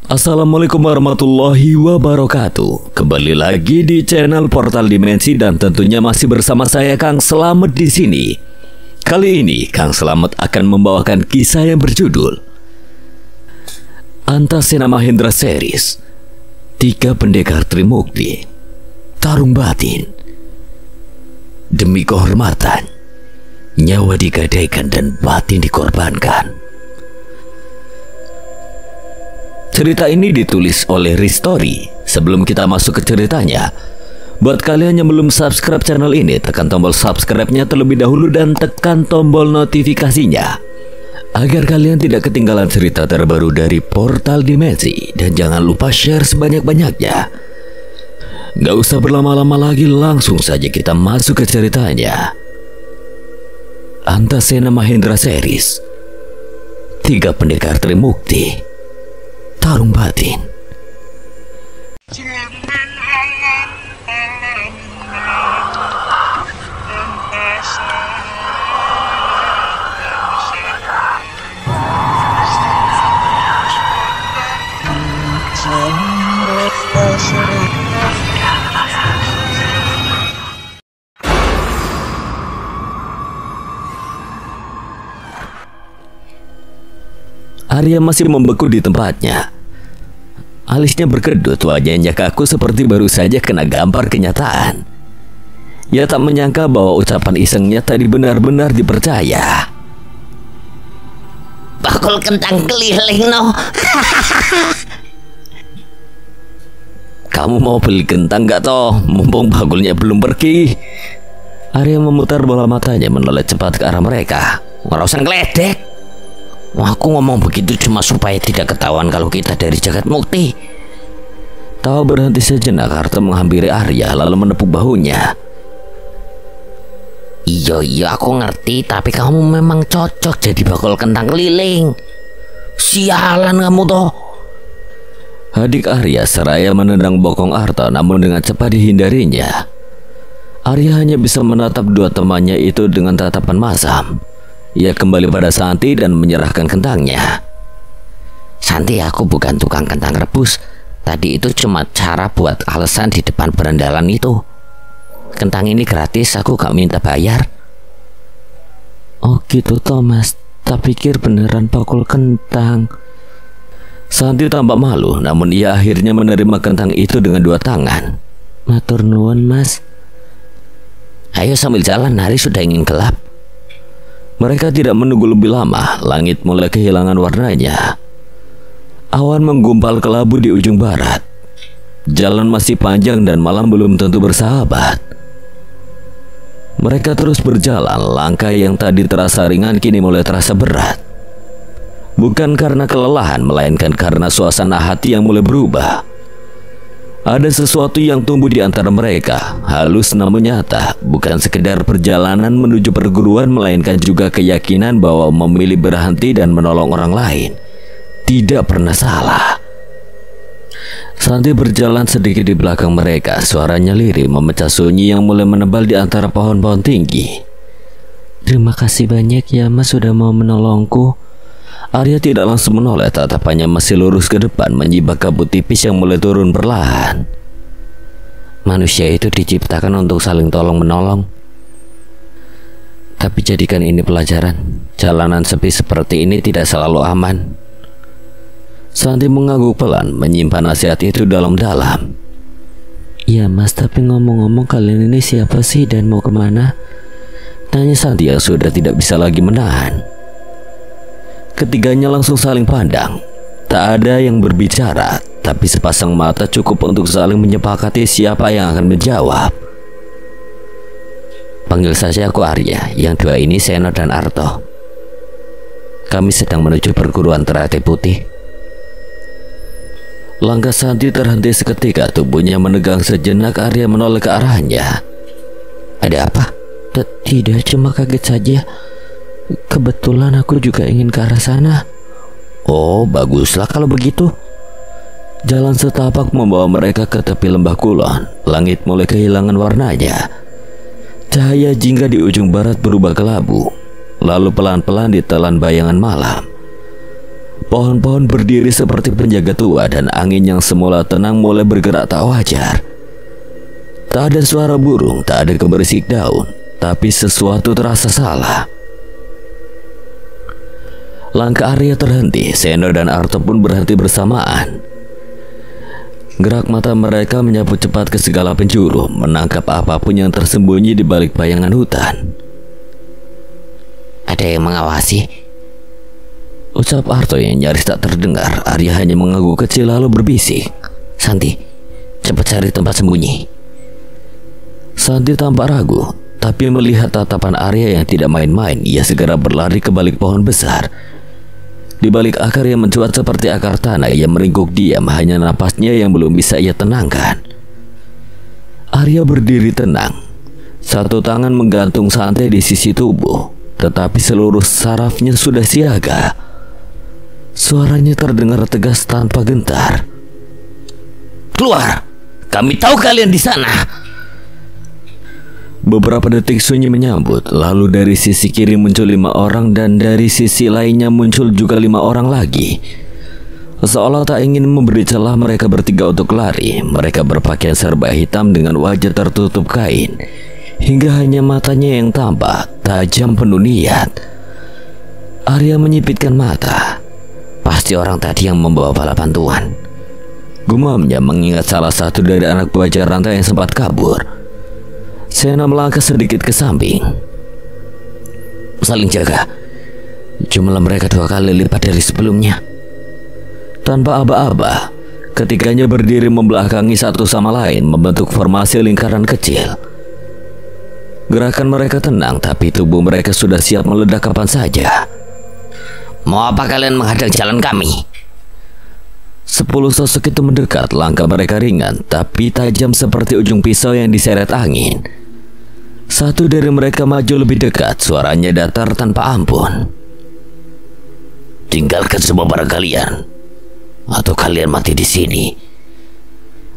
Assalamualaikum warahmatullahi wabarakatuh. Kembali lagi di channel Portal Dimensi dan tentunya masih bersama saya Kang Slamet di sini. Kali ini Kang Slamet akan membawakan kisah yang berjudul Antasena Mahendra Series 3 Pendekar Trimukti Tarung Batin. Demi kehormatan, nyawa digadaikan dan batin dikorbankan. Cerita ini ditulis oleh Ristori. Sebelum kita masuk ke ceritanya, buat kalian yang belum subscribe channel ini, tekan tombol subscribe-nya terlebih dahulu dan tekan tombol notifikasinya agar kalian tidak ketinggalan cerita terbaru dari Portal Dimensi. Dan jangan lupa share sebanyak-banyaknya. Gak usah berlama-lama lagi, langsung saja kita masuk ke ceritanya. Antasena Mahendra Series 3 Pendekar Trimukti Tarung Batin. Arya masih membeku di tempatnya. Alisnya berkedut, wajahnya kaku seperti baru saja kena gampar kenyataan. Ia tak menyangka bahwa ucapan isengnya tadi benar-benar dipercaya. Bakul kentang keliling no. Kamu mau beli kentang gak toh? Mumpung bakulnya belum pergi. Arya memutar bola matanya menoleh cepat ke arah mereka. Ngerosan geledek. Aku ngomong begitu cuma supaya tidak ketahuan kalau kita dari Jagat Mukti. Tawa berhenti sejenak, Harta menghampiri Arya lalu menepuk bahunya. Iya aku ngerti, tapi kamu memang cocok jadi bakul kentang keliling. Sialan kamu toh. Adik Arya seraya menendang bokong Arta, namun dengan cepat dihindarinya. Arya hanya bisa menatap dua temannya itu dengan tatapan masam. Ia kembali pada Santi dan menyerahkan kentangnya. Santi, aku bukan tukang kentang rebus. Tadi itu cuma cara buat alasan di depan berendalan itu. Kentang ini gratis, aku gak minta bayar. Oh gitu Thomas, tak pikir beneran bakul kentang. Santi tampak malu, namun ia akhirnya menerima kentang itu dengan dua tangan. Matur nuwun mas. Ayo sambil jalan, hari sudah ingin gelap. Mereka tidak menunggu lebih lama, langit mulai kehilangan warnanya. Awan menggumpal kelabu di ujung barat. Jalan masih panjang dan malam belum tentu bersahabat. Mereka terus berjalan, langkah yang tadi terasa ringan kini mulai terasa berat. Bukan karena kelelahan, melainkan karena suasana hati yang mulai berubah. Ada sesuatu yang tumbuh di antara mereka, halus namun nyata, bukan sekedar perjalanan menuju perguruan, melainkan juga keyakinan bahwa memilih berhenti dan menolong orang lain tidak pernah salah. Santi berjalan sedikit di belakang mereka, suaranya lirih memecah sunyi yang mulai menebal di antara pohon-pohon tinggi. Terima kasih banyak ya mas sudah mau menolongku. Arya tidak langsung menoleh, tatapannya masih lurus ke depan menyibak kabut tipis yang mulai turun perlahan. Manusia itu diciptakan untuk saling tolong-menolong. Tapi jadikan ini pelajaran. Jalanan sepi seperti ini tidak selalu aman. Santi mengangguk pelan, menyimpan nasihat itu dalam-dalam. Ya mas, tapi ngomong-ngomong kalian ini siapa sih dan mau kemana? Tanya Santi yang sudah tidak bisa lagi menahan. Ketiganya langsung saling pandang. Tak ada yang berbicara, tapi sepasang mata cukup untuk saling menyepakati siapa yang akan menjawab. Panggil saja aku Arya, yang dua ini Seno dan Arto. Kami sedang menuju perguruan Teratai Putih. Langkah Santi terhenti seketika, tubuhnya menegang sejenak. Arya menoleh ke arahnya. Ada apa? Tidak, cuma kaget saja. Kebetulan aku juga ingin ke arah sana. Oh, baguslah kalau begitu. Jalan setapak membawa mereka ke tepi lembah kulon. Langit mulai kehilangan warnanya. Cahaya jingga di ujung barat berubah kelabu, lalu pelan-pelan ditelan bayangan malam. Pohon-pohon berdiri seperti penjaga tua dan angin yang semula tenang mulai bergerak tak wajar. Tak ada suara burung, tak ada gemerisik daun, tapi sesuatu terasa salah. Langkah Arya terhenti, Seno dan Arto pun berhenti bersamaan. Gerak mata mereka menyapu cepat ke segala penjuru, menangkap apapun yang tersembunyi di balik bayangan hutan. Ada yang mengawasi? Ucap Arto yang nyaris tak terdengar. Arya hanya mengangguk kecil lalu berbisik, Santi, cepat cari tempat sembunyi. Santi tampak ragu, tapi melihat tatapan Arya yang tidak main-main, ia segera berlari ke balik pohon besar. Di balik akar yang mencuat seperti akar tanah, ia meringkuk diam, hanya napasnya yang belum bisa ia tenangkan. Arya berdiri tenang, satu tangan menggantung santai di sisi tubuh, tetapi seluruh sarafnya sudah siaga. Suaranya terdengar tegas tanpa gentar. Keluar! Kami tahu kalian di sana. Beberapa detik sunyi menyambut, lalu dari sisi kiri muncul 5 orang dan dari sisi lainnya muncul juga 5 orang lagi. Seolah tak ingin memberi celah mereka bertiga untuk lari, mereka berpakaian serba hitam dengan wajah tertutup kain, hingga hanya matanya yang tampak, tajam penuh niat. Arya menyipitkan mata. Pasti orang tadi yang membawa bala bantuan, gumamnya mengingat salah satu dari anak buah Jaranta yang sempat kabur. Seno melangkah sedikit ke samping. Saling jaga. Jumlah mereka 2 kali lipat dari sebelumnya. Tanpa aba-aba, ketiganya berdiri membelakangi satu sama lain, membentuk formasi lingkaran kecil. Gerakan mereka tenang, tapi tubuh mereka sudah siap meledak kapan saja. Mau apa kalian menghadang jalan kami? 10 sosok itu mendekat, langkah mereka ringan tapi tajam seperti ujung pisau yang diseret angin. Satu dari mereka maju lebih dekat, suaranya datar tanpa ampun. Tinggalkan semua barang kalian, atau kalian mati di sini.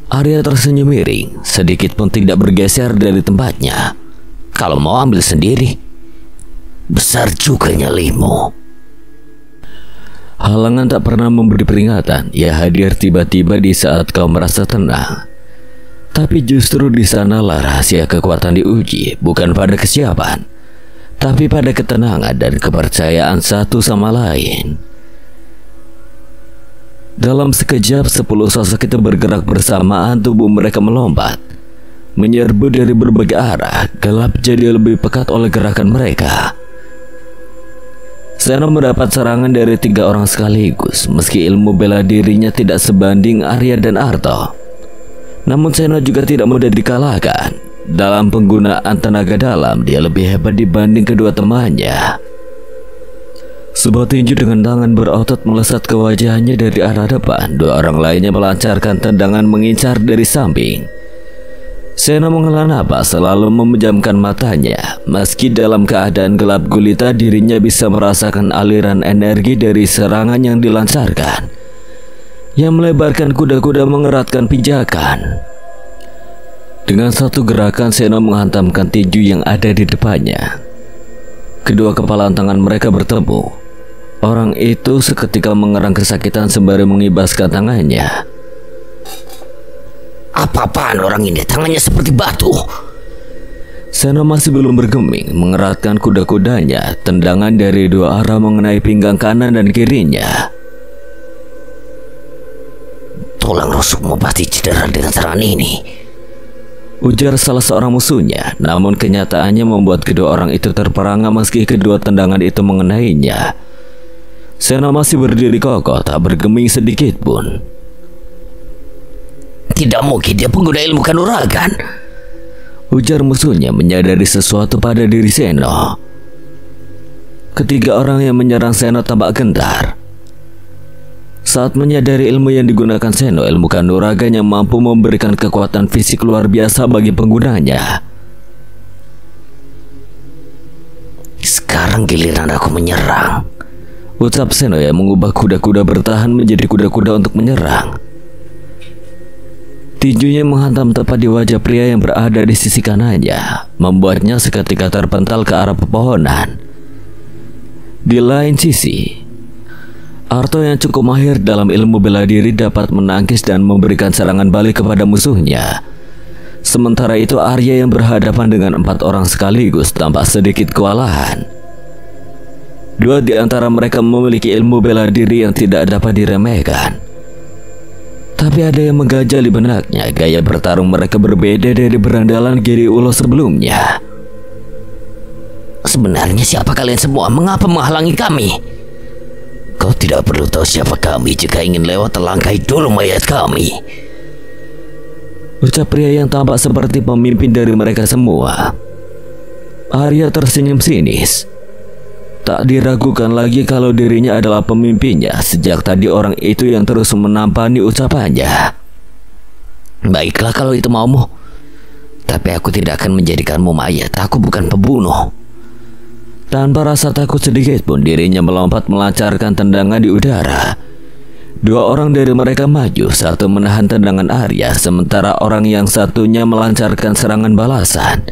Arya tersenyum miring, sedikit pun tidak bergeser dari tempatnya. Kalau mau ambil sendiri, besar juga nyalimu. Halangan tak pernah memberi peringatan. Ia hadir tiba-tiba di saat kau merasa tenang. Tapi justru di sanalah rahasia kekuatan diuji, bukan pada kesiapan, tapi pada ketenangan dan kepercayaan satu sama lain. Dalam sekejap 10 sosok itu bergerak bersamaan, tubuh mereka melompat, menyerbu dari berbagai arah, gelap jadi lebih pekat oleh gerakan mereka. Seno mendapat serangan dari 3 orang sekaligus, meski ilmu bela dirinya tidak sebanding Arya dan Arto. Namun Seno juga tidak mudah dikalahkan. Dalam penggunaan tenaga dalam, dia lebih hebat dibanding kedua temannya. Sebuah tinju dengan tangan berotot melesat ke wajahnya dari arah depan. 2 orang lainnya melancarkan tendangan mengincar dari samping. Seno menghela napas, selalu memejamkan matanya. Meski dalam keadaan gelap gulita, dirinya bisa merasakan aliran energi dari serangan yang dilancarkan, yang melebarkan kuda-kuda mengeratkan pijakan. Dengan satu gerakan, Seno menghantamkan tinju yang ada di depannya. Kedua kepala tangan mereka bertemu. Orang itu seketika mengerang kesakitan sembari mengibaskan tangannya. Apa-apaan orang ini, tangannya seperti batu. Seno masih belum bergeming, mengeratkan kuda-kudanya. Tendangan dari 2 arah mengenai pinggang kanan dan kirinya. Tulang rusukmu pasti cedera dengan serangan ini, ujar salah seorang musuhnya. Namun kenyataannya membuat kedua orang itu terperangah meski kedua tendangan itu mengenainya. Seno masih berdiri kokoh, tak bergeming sedikit pun. Tidak mungkin dia pengguna ilmu kanuragan, ujar musuhnya menyadari sesuatu pada diri Seno. Ketiga orang yang menyerang Seno tampak gentar. Saat menyadari ilmu yang digunakan Seno, ilmu kanuragan yang mampu memberikan kekuatan fisik luar biasa bagi penggunanya. Sekarang giliran aku menyerang, ucap Seno yang mengubah kuda-kuda bertahan menjadi kuda-kuda untuk menyerang. Tinjunya menghantam tepat di wajah pria yang berada di sisi kanannya, membuatnya seketika terpental ke arah pepohonan. Di lain sisi, Arto yang cukup mahir dalam ilmu bela diri dapat menangkis dan memberikan serangan balik kepada musuhnya. Sementara itu Arya yang berhadapan dengan 4 orang sekaligus tampak sedikit kewalahan. 2 di antara mereka memiliki ilmu bela diri yang tidak dapat diremehkan. Tapi ada yang menggajal di benaknya, gaya bertarung mereka berbeda dari berandalan Giri Ulo sebelumnya. Sebenarnya siapa kalian semua? Mengapa menghalangi kami? Kau tidak perlu tahu siapa kami. Jika ingin lewat, langkahi dulu mayat kami, ucap pria yang tampak seperti pemimpin dari mereka semua. Arya tersenyum sinis. Tak diragukan lagi kalau dirinya adalah pemimpinnya. Sejak tadi orang itu yang terus menampani ucapannya. Baiklah kalau itu maumu, tapi aku tidak akan menjadikanmu mayat. Aku bukan pembunuh. Tanpa rasa takut sedikit pun dirinya melompat melancarkan tendangan di udara. 2 orang dari mereka maju, satu menahan tendangan Arya, sementara orang yang satunya melancarkan serangan balasan.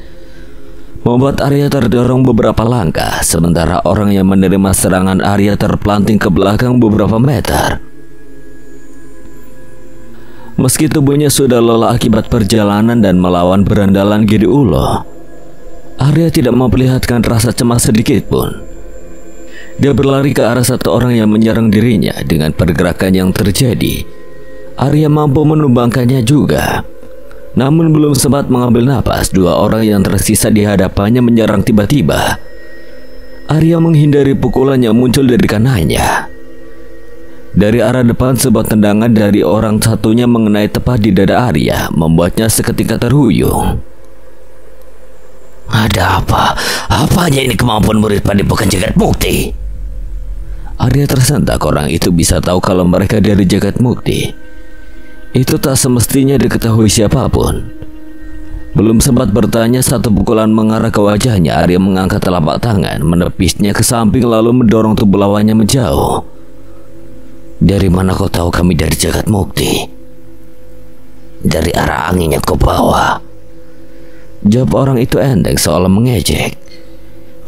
Membuat Arya terdorong beberapa langkah, sementara orang yang menerima serangan Arya terpelanting ke belakang beberapa meter. Meski tubuhnya sudah lelah akibat perjalanan dan melawan berandalan Giri Ulo, Arya tidak memperlihatkan rasa cemas sedikit pun. Dia berlari ke arah satu orang yang menyerang dirinya. Dengan pergerakan yang terjadi, Arya mampu menumbangkannya juga. Namun belum sempat mengambil napas, 2 orang yang tersisa di hadapannya menyerang tiba-tiba. Arya menghindari pukulan yang muncul dari kanannya. Dari arah depan, sebuah tendangan dari orang satunya mengenai tepat di dada Arya, membuatnya seketika terhuyung. Ada apa? Apanya ini kemampuan murid Padepokan Jagat Mukti? Arya tersentak. Orang itu bisa tahu kalau mereka dari Jagat Mukti. Itu tak semestinya diketahui siapapun. Belum sempat bertanya, satu pukulan mengarah ke wajahnya. Arya mengangkat telapak tangan, menepisnya ke samping lalu mendorong tubuh lawannya menjauh. Dari mana kau tahu kami dari Jagat Mukti? Dari arah angin yang kau bawa, jawab orang itu enteng seolah mengejek.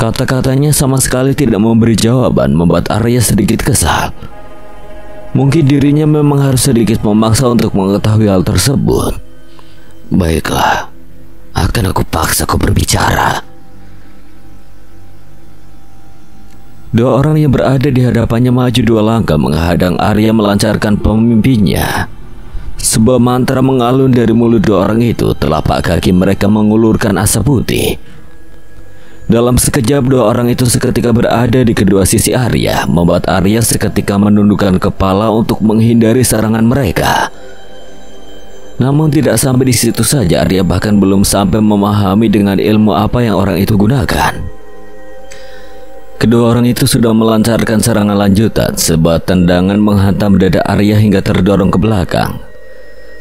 Kata-katanya sama sekali tidak memberi jawaban, membuat Arya sedikit kesal. Mungkin dirinya memang harus sedikit memaksa untuk mengetahui hal tersebut. Baiklah, akan aku paksa kau berbicara. 2 orang yang berada di hadapannya maju 2 langkah menghadang Arya melancarkan pemimpinnya. Sebuah mantra mengalun dari mulut 2 orang itu. Telapak kaki mereka mengulurkan asap putih. Dalam sekejap 2 orang itu seketika berada di kedua sisi Arya, membuat Arya seketika menundukkan kepala untuk menghindari serangan mereka. Namun tidak sampai di situ saja, Arya bahkan belum sampai memahami dengan ilmu apa yang orang itu gunakan. Kedua orang itu sudah melancarkan serangan lanjutan. Sebuah tendangan menghantam dada Arya hingga terdorong ke belakang.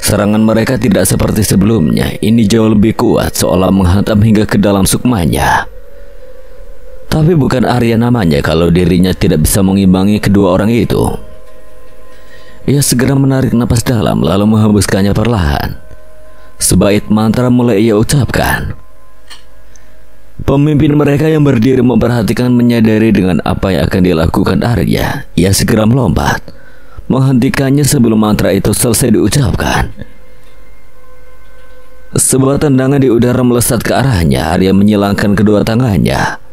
Serangan mereka tidak seperti sebelumnya. Ini jauh lebih kuat, seolah menghantam hingga ke dalam sukmanya. Tapi bukan Arya namanya kalau dirinya tidak bisa mengimbangi kedua orang itu. Ia segera menarik napas dalam lalu menghembuskannya perlahan. Sebaik mantra mulai ia ucapkan. Pemimpin mereka yang berdiri memperhatikan, menyadari dengan apa yang akan dilakukan Arya. Ia segera melompat, menghentikannya sebelum mantra itu selesai diucapkan. Sebuah tendangan di udara melesat ke arahnya. Arya menyilangkan kedua tangannya.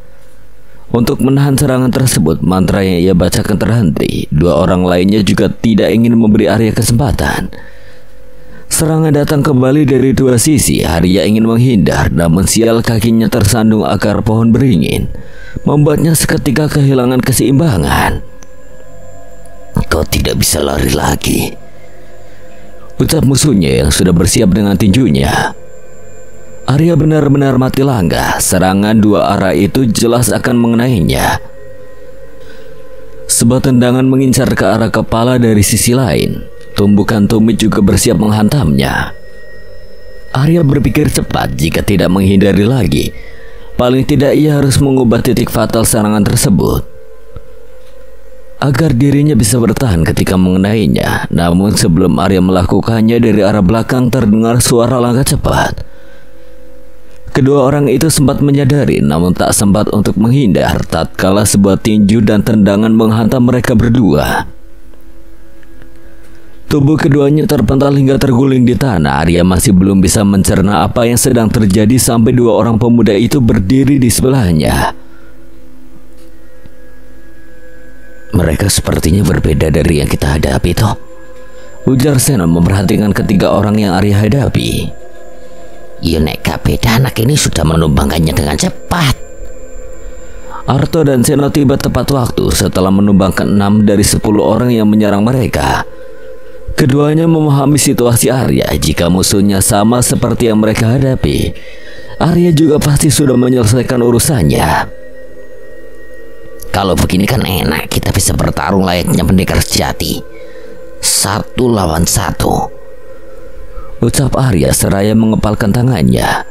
Untuk menahan serangan tersebut, mantra yang ia bacakan terhenti. 2 orang lainnya juga tidak ingin memberi Arya kesempatan. Serangan datang kembali dari 2 sisi. Arya ingin menghindar, namun sial kakinya tersandung akar pohon beringin, membuatnya seketika kehilangan keseimbangan. Kau tidak bisa lari lagi, ucap musuhnya yang sudah bersiap dengan tinjunya. Arya benar-benar mati langkah. Serangan 2 arah itu jelas akan mengenainya. Sebuah tendangan mengincar ke arah kepala dari sisi lain. Tumbukan tumit juga bersiap menghantamnya. Arya berpikir cepat. Jika tidak menghindari lagi, paling tidak ia harus mengubah titik fatal serangan tersebut agar dirinya bisa bertahan ketika mengenainya. Namun sebelum Arya melakukannya, dari arah belakang terdengar suara langkah cepat. Kedua orang itu sempat menyadari, namun tak sempat untuk menghindar tatkala sebuah tinju dan tendangan menghantam mereka berdua. Tubuh keduanya terpental hingga terguling di tanah. Arya masih belum bisa mencerna apa yang sedang terjadi sampai dua orang pemuda itu berdiri di sebelahnya. Mereka sepertinya berbeda dari yang kita hadapi toh, ujar Seno memperhatikan ketiga orang yang Arya hadapi. Ya nek gak beda, anak ini sudah menumbangkannya dengan cepat. Arto dan Seno tiba tepat waktu setelah menumbangkan 6 dari 10 orang yang menyerang mereka. Keduanya memahami situasi Arya. Jika musuhnya sama seperti yang mereka hadapi, Arya juga pasti sudah menyelesaikan urusannya. Kalau begini kan enak, kita bisa bertarung layaknya pendekar sejati, 1 lawan 1, ucap Arya seraya mengepalkan tangannya.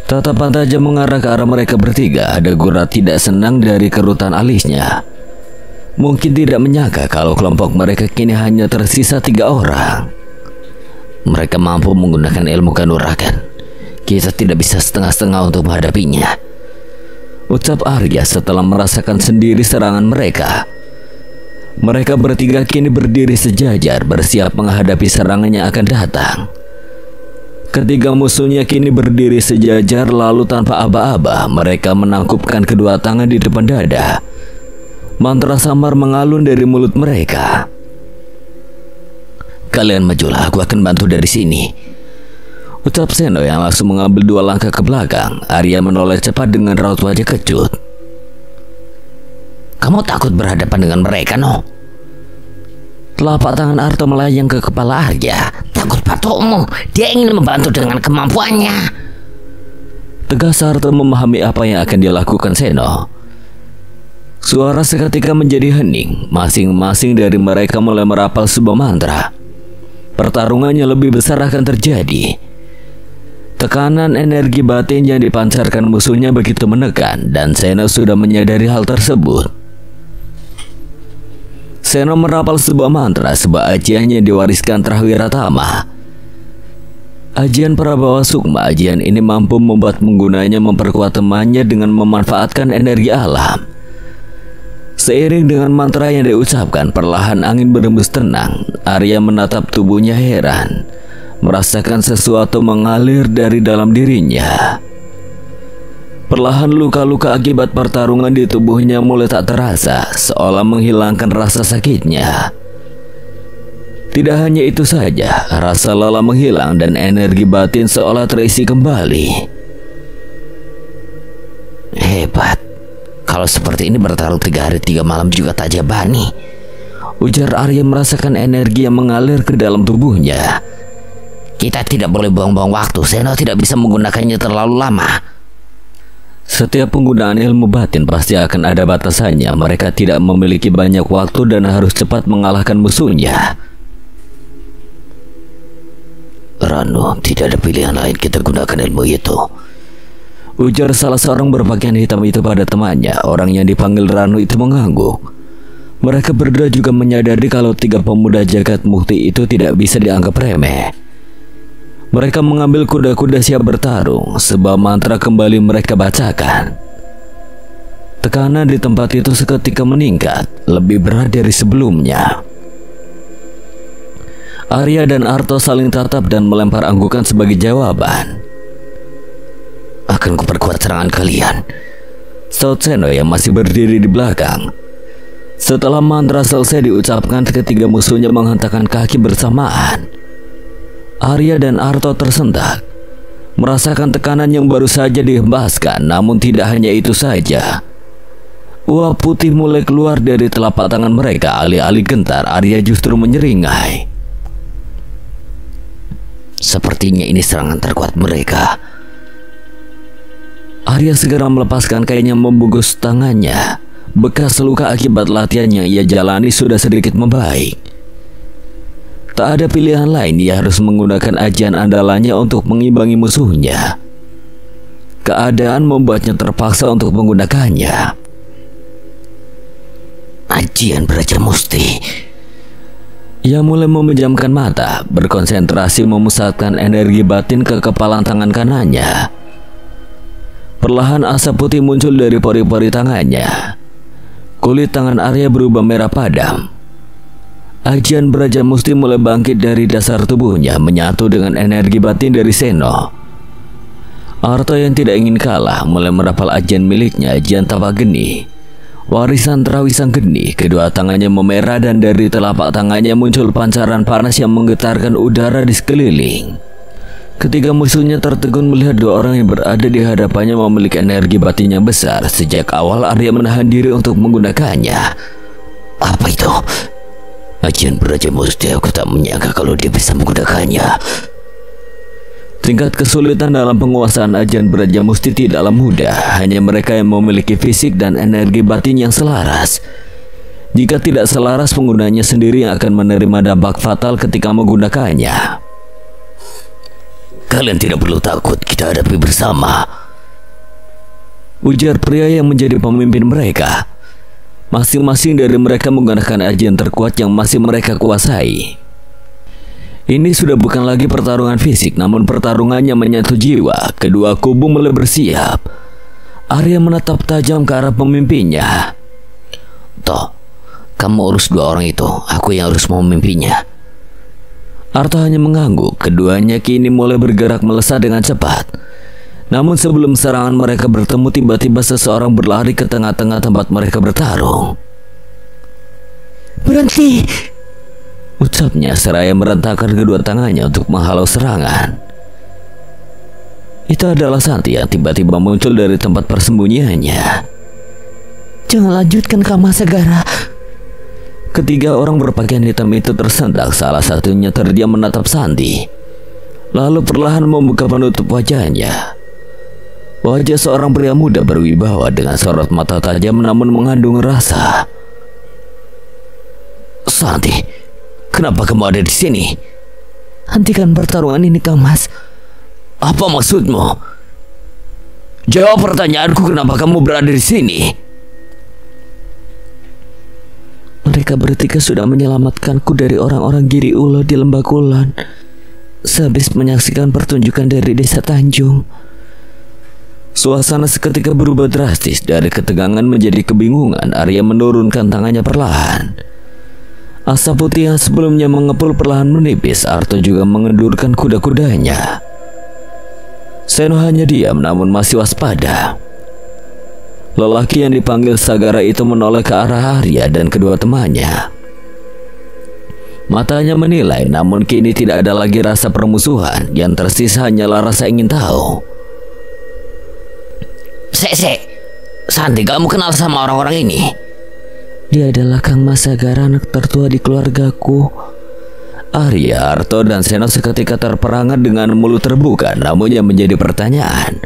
Tatapan tajam mengarah ke arah mereka bertiga. Ada gurau tidak senang dari kerutan alisnya. Mungkin tidak menyangka kalau kelompok mereka kini hanya tersisa 3 orang. Mereka mampu menggunakan ilmu kanuragan. Kita tidak bisa setengah-setengah untuk menghadapinya, ucap Arya setelah merasakan sendiri serangan mereka. Mereka bertiga kini berdiri sejajar, bersiap menghadapi serangan yang akan datang. Ketiga musuhnya kini berdiri sejajar, lalu tanpa aba-aba mereka menangkupkan kedua tangan di depan dada. Mantra samar mengalun dari mulut mereka. Kalian majulah, aku akan bantu dari sini, ucap Seno yang langsung mengambil 2 langkah ke belakang. Arya menoleh cepat dengan raut wajah kecut. Kamu takut berhadapan dengan mereka, no? Telapak tangan Arto melayang ke kepala Arya. Takut patukmu, dia ingin membantu dengan kemampuannya, tegas Arto memahami apa yang akan dilakukan Seno. Suara seketika menjadi hening. Masing-masing dari mereka mulai merapal sebuah mantra. Pertarungannya lebih besar akan terjadi. Tekanan energi batin yang dipancarkan musuhnya begitu menekan, dan Seno sudah menyadari hal tersebut. Seno merapal sebuah mantra, sebuah ajian yang diwariskan Trawiratama. Ajian Prabawa Sukma. Ajian ini mampu membuat penggunanya memperkuat temannya dengan memanfaatkan energi alam. Seiring dengan mantra yang diucapkan, perlahan angin berembus tenang. Arya menatap tubuhnya heran, merasakan sesuatu mengalir dari dalam dirinya. Perlahan luka-luka akibat pertarungan di tubuhnya mulai tak terasa, seolah menghilangkan rasa sakitnya. Tidak hanya itu saja, rasa lelah menghilang dan energi batin seolah terisi kembali. Hebat. Kalau seperti ini bertarung 3 hari 3 malam juga tak jabani, ujar Arya merasakan energi yang mengalir ke dalam tubuhnya. Kita tidak boleh buang-buang waktu. Seno tidak bisa menggunakannya terlalu lama. Setiap penggunaan ilmu batin pasti akan ada batasannya. Mereka tidak memiliki banyak waktu dan harus cepat mengalahkan musuhnya. Ranu, tidak ada pilihan lain, kita gunakan ilmu itu, ujar salah seorang berpakaian hitam itu pada temannya. Orang yang dipanggil Ranu itu mengangguk. Mereka berdua juga menyadari kalau 3 pemuda jagat mukti itu tidak bisa dianggap remeh. Mereka mengambil kuda-kuda siap bertarung. Sebuah mantra kembali mereka bacakan. Tekanan di tempat itu seketika meningkat, lebih berat dari sebelumnya. Arya dan Arto saling tatap dan melempar anggukan sebagai jawaban. Akan kuperkuat serangan kalian, saut Seno yang masih berdiri di belakang. Setelah mantra selesai diucapkan, ketiga musuhnya menghentakkan kaki bersamaan. Arya dan Arto tersentak, merasakan tekanan yang baru saja dihembaskan. Namun tidak hanya itu saja, uap putih mulai keluar dari telapak tangan mereka. Alih-alih gentar, Arya justru menyeringai. Sepertinya ini serangan terkuat mereka. Arya segera melepaskan kain yang membungkus tangannya. Bekas luka akibat latihan yang ia jalani sudah sedikit membaik. Tak ada pilihan lain, ia harus menggunakan ajian andalannya untuk mengimbangi musuhnya. Keadaan membuatnya terpaksa untuk menggunakannya. Ajian Braja Musti. Ia mulai memejamkan mata, berkonsentrasi memusatkan energi batin ke kepalan tangan kanannya. Perlahan asap putih muncul dari pori-pori tangannya. Kulit tangan Arya berubah merah padam. Ajian Braja Musti mulai bangkit dari dasar tubuhnya, menyatu dengan energi batin dari Seno. Arto yang tidak ingin kalah mulai merapal ajian miliknya, ajian Tapak Geni, warisan Trawi Sang Geni. Kedua tangannya memerah dan dari telapak tangannya muncul pancaran panas yang menggetarkan udara di sekeliling. Ketika musuhnya tertegun melihat dua orang yang berada di hadapannya memiliki energi batin yang besar, sejak awal Arya menahan diri untuk menggunakannya. Apa itu? Ajian Braja Musti, aku tak menyangka kalau dia bisa menggunakannya. Tingkat kesulitan dalam penguasaan ajian Braja Musti tidaklah mudah. Hanya mereka yang memiliki fisik dan energi batin yang selaras. Jika tidak selaras, penggunanya sendiri yang akan menerima dampak fatal ketika menggunakannya. Kalian tidak perlu takut, kita hadapi bersama, ujar pria yang menjadi pemimpin mereka. Masing-masing dari mereka menggunakan ajian terkuat yang masih mereka kuasai. Ini sudah bukan lagi pertarungan fisik, namun pertarungannya menyatu jiwa. Kedua kubu mulai bersiap. Arya menatap tajam ke arah pemimpinnya. Toh, kamu urus dua orang itu, aku yang harus memimpinnya. Arto hanya mengangguk. Keduanya kini mulai bergerak melesat dengan cepat. Namun sebelum serangan mereka bertemu, tiba-tiba seseorang berlari ke tengah-tengah tempat mereka bertarung. Berhenti, ucapnya seraya merentakkan kedua tangannya untuk menghalau serangan. Itu adalah Santi yang tiba-tiba muncul dari tempat persembunyiannya. Jangan lanjutkan, Kama Sagara. Ketiga orang berpakaian hitam itu tersentak. Salah satunya terdiam menatap Santi, lalu perlahan membuka penutup wajahnya. Wajah seorang pria muda berwibawa dengan sorot mata tajam namun mengandung rasa. Santi, kenapa kamu ada di sini? Hentikan pertarungan ini, Kang Mas. Apa maksudmu? Jawab pertanyaanku, kenapa kamu berada di sini? Mereka bertiga sudah menyelamatkanku dari orang-orang Giri Ulo di Lembah Kulon sehabis menyaksikan pertunjukan dari Desa Tanjung. Suasana seketika berubah drastis. Dari ketegangan menjadi kebingungan. Arya menurunkan tangannya perlahan. Asap putih yang sebelumnya mengepul perlahan menipis. Arto juga mengendurkan kuda-kudanya. Seno hanya diam namun masih waspada. Lelaki yang dipanggil Sagara itu menoleh ke arah Arya dan kedua temannya. Matanya menilai, namun kini tidak ada lagi rasa permusuhan. Yang tersisa hanyalah rasa ingin tahu. Santi, kamu kenal sama orang-orang ini? Dia adalah Kang Mas Sagara, anak tertua di keluargaku. Arya, Arto, dan Seno seketika terperangat dengan mulut terbuka. Namun yang menjadi pertanyaan,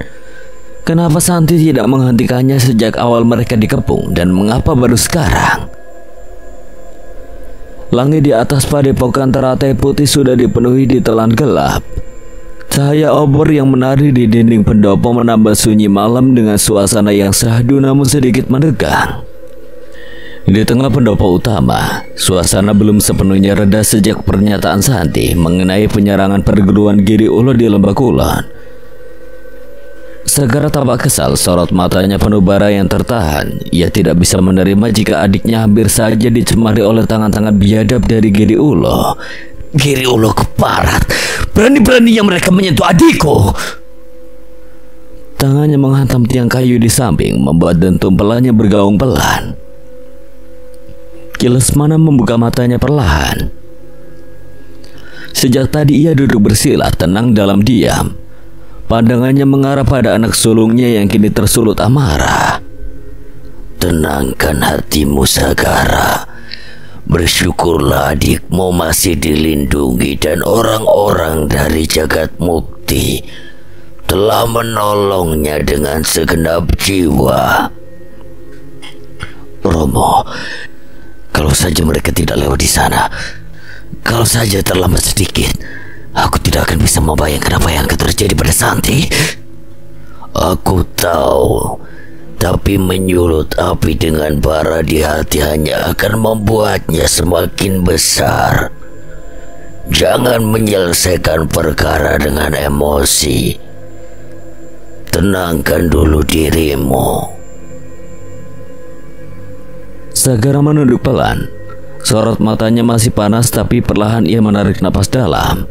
kenapa Santi tidak menghentikannya sejak awal mereka dikepung, dan mengapa baru sekarang? Langit di atas padepokan teratai putih sudah dipenuhi ditelan gelap. Cahaya obor yang menari di dinding pendopo menambah sunyi malam dengan suasana yang syahdu namun sedikit menegang. Di tengah pendopo utama, suasana belum sepenuhnya reda sejak pernyataan Santi mengenai penyerangan perguruan Giri Ulo di Lembah Kulon. Sagara tampak kesal, sorot matanya penuh bara yang tertahan. Ia tidak bisa menerima jika adiknya hampir saja dicemari oleh tangan-tangan biadab dari Giri Ulo. Giri Ulo keparat, berani-beraninya mereka menyentuh adikku. Tangannya menghantam tiang kayu di samping, membuat dentum pelannya bergaung pelan. Kilesmana membuka matanya perlahan. Sejak tadi ia duduk bersila, tenang dalam diam. Pandangannya mengarah pada anak sulungnya yang kini tersulut amarah. Tenangkan hatimu, Sagara. Bersyukurlah adikmu masih dilindungi dan orang-orang dari jagat mukti telah menolongnya dengan segenap jiwa. Romo, kalau saja mereka tidak lewat di sana, kalau saja terlambat sedikit, aku tidak akan bisa membayangkan apa yang akan terjadi pada Santi. Aku tahu, tapi menyulut api dengan bara di hati hanya akan membuatnya semakin besar. Jangan menyelesaikan perkara dengan emosi. Tenangkan dulu dirimu. Sagara menunduk pelan. Sorot matanya masih panas, tapi perlahan ia menarik napas dalam,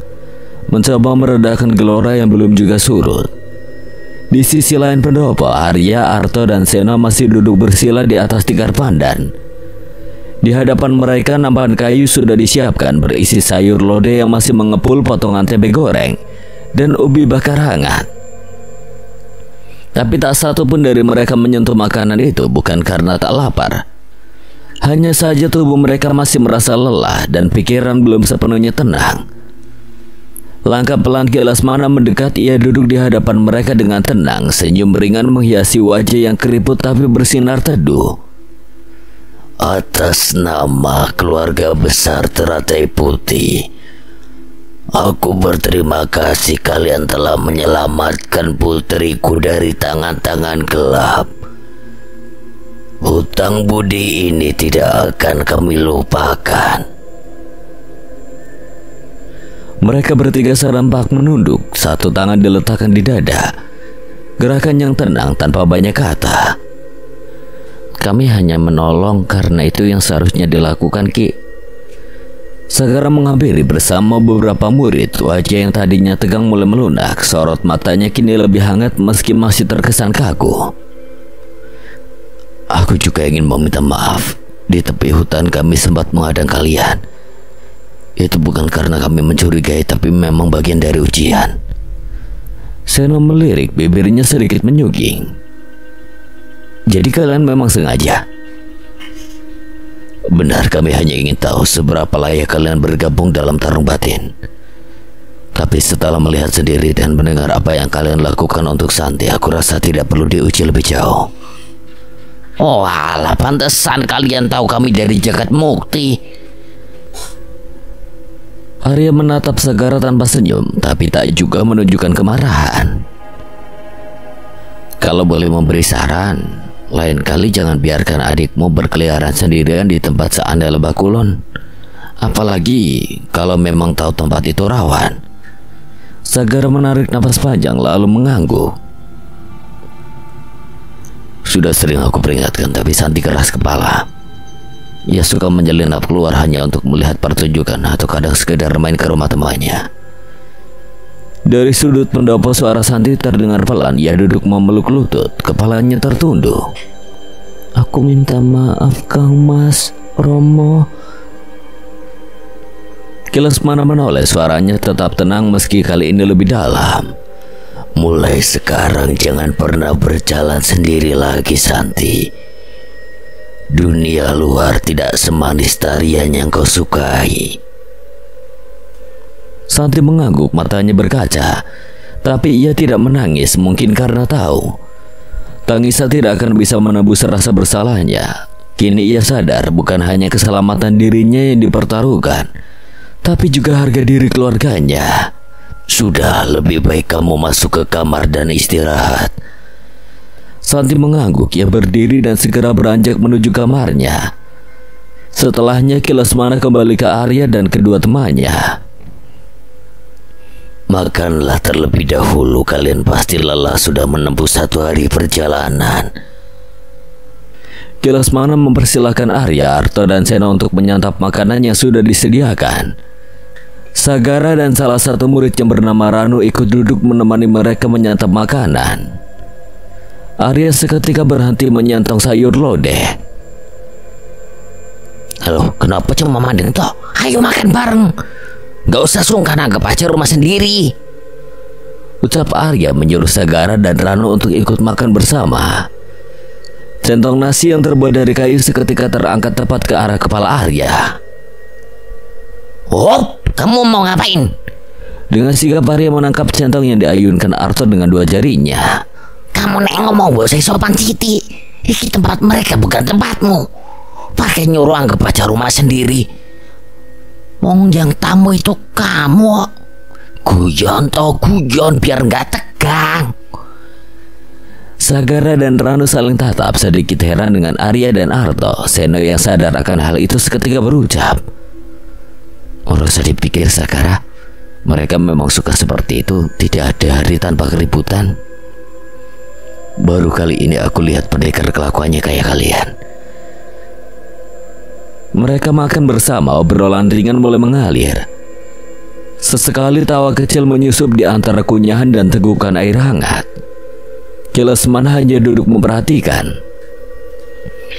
mencoba meredakan gelora yang belum juga surut. Di sisi lain pendopo, Arya, Arto, dan Seno masih duduk bersila di atas tikar pandan. Di hadapan mereka nampan kayu sudah disiapkan berisi sayur lodeh yang masih mengepul potongan tempe goreng dan ubi bakar hangat. Tapi tak satu pun dari mereka menyentuh makanan itu, bukan karena tak lapar. Hanya saja tubuh mereka masih merasa lelah dan pikiran belum sepenuhnya tenang. Langkah pelan Kilasmana mendekat. Ia duduk di hadapan mereka dengan tenang. Senyum ringan menghiasi wajah yang keriput tapi bersinar teduh. Atas nama keluarga besar Teratai Putih, aku berterima kasih kalian telah menyelamatkan putriku dari tangan-tangan gelap. Hutang budi ini tidak akan kami lupakan. Mereka bertiga serempak menunduk, satu tangan diletakkan di dada. Gerakan yang tenang tanpa banyak kata. Kami hanya menolong karena itu yang seharusnya dilakukan, Ki. Segera menghampiri bersama beberapa murid. Wajah yang tadinya tegang mulai melunak. Sorot matanya kini lebih hangat meski masih terkesan kaku. Aku juga ingin meminta maaf. Di tepi hutan kami sempat menghadang kalian. Itu bukan karena kami mencurigai, tapi memang bagian dari ujian. Seno melirik, bibirnya sedikit menyuging. Jadi kalian memang sengaja? Benar, kami hanya ingin tahu seberapa layak kalian bergabung dalam tarung batin. Tapi setelah melihat sendiri dan mendengar apa yang kalian lakukan untuk Santi, aku rasa tidak perlu diuji lebih jauh. Oh alah, pantesan kalian tahu kami dari Jagat Mukti. Arya menatap Sagara tanpa senyum, tapi tak juga menunjukkan kemarahan. Kalau boleh memberi saran, lain kali jangan biarkan adikmu berkeliaran sendirian di tempat seanda Lebah Kulon. Apalagi kalau memang tahu tempat itu rawan. Sagara menarik napas panjang lalu mengangguk. Sudah sering aku peringatkan, tapi Santi keras kepala. Ia suka menyelinap keluar hanya untuk melihat pertunjukan atau kadang sekedar main ke rumah temannya. Dari sudut pendopo suara Santi terdengar pelan. Ia duduk memeluk lutut, kepalanya tertunduk. Aku minta maaf Kang Mas Romo. Kilasmana menoleh, suaranya tetap tenang meski kali ini lebih dalam. Mulai sekarang jangan pernah berjalan sendiri lagi, Santi. Dunia luar tidak semanis tarian yang kau sukai. Santi mengangguk, matanya berkaca. Tapi ia tidak menangis, mungkin karena tahu tangisan tidak akan bisa menebus rasa bersalahnya. Kini ia sadar bukan hanya keselamatan dirinya yang dipertaruhkan, tapi juga harga diri keluarganya. Sudah, lebih baik kamu masuk ke kamar dan istirahat. Santi mengangguk. Ia berdiri dan segera beranjak menuju kamarnya. Setelahnya Kilasmana kembali ke Arya dan kedua temannya. Makanlah terlebih dahulu, kalian pasti lelah sudah menempuh 1 hari perjalanan. Kilasmana mempersilahkan Arya, Arto, dan Seno untuk menyantap makanan yang sudah disediakan. Sagara dan salah satu murid yang bernama Ranu ikut duduk menemani mereka menyantap makanan. Arya seketika berhenti menyantong sayur lodeh. Halo, kenapa cuma mandeng toh? Ayo makan bareng. Gak usah sungkan, anggap aja rumah sendiri, ucap Arya menyuruh Sagara dan Ranu untuk ikut makan bersama. Centong nasi yang terbuat dari kayu seketika terangkat tepat ke arah kepala Arya. Oh, kamu mau ngapain? Dengan sigap Arya menangkap centong yang diayunkan Arto dengan 2 jarinya. Kamu nek ngomong bosai sopan Siti. Iki tempat mereka bukan tempatmu. Pakai nyuruh anggap aja rumah sendiri. Wong yang tamu itu kamu. Guyon toh guyon biar nggak tegang. Sagara dan Ranu saling tatap, sedikit heran dengan Arya dan Arto. Seno yang sadar akan hal itu seketika berucap, "Ora usah dipikir, Sagara. Mereka memang suka seperti itu. Tidak ada hari tanpa keributan. Baru kali ini aku lihat pendekar kelakuannya kayak kalian." Mereka makan bersama, obrolan ringan mulai mengalir. Sesekali tawa kecil menyusup di antara kunyahan dan tegukan air hangat. Kilesman hanya duduk memperhatikan.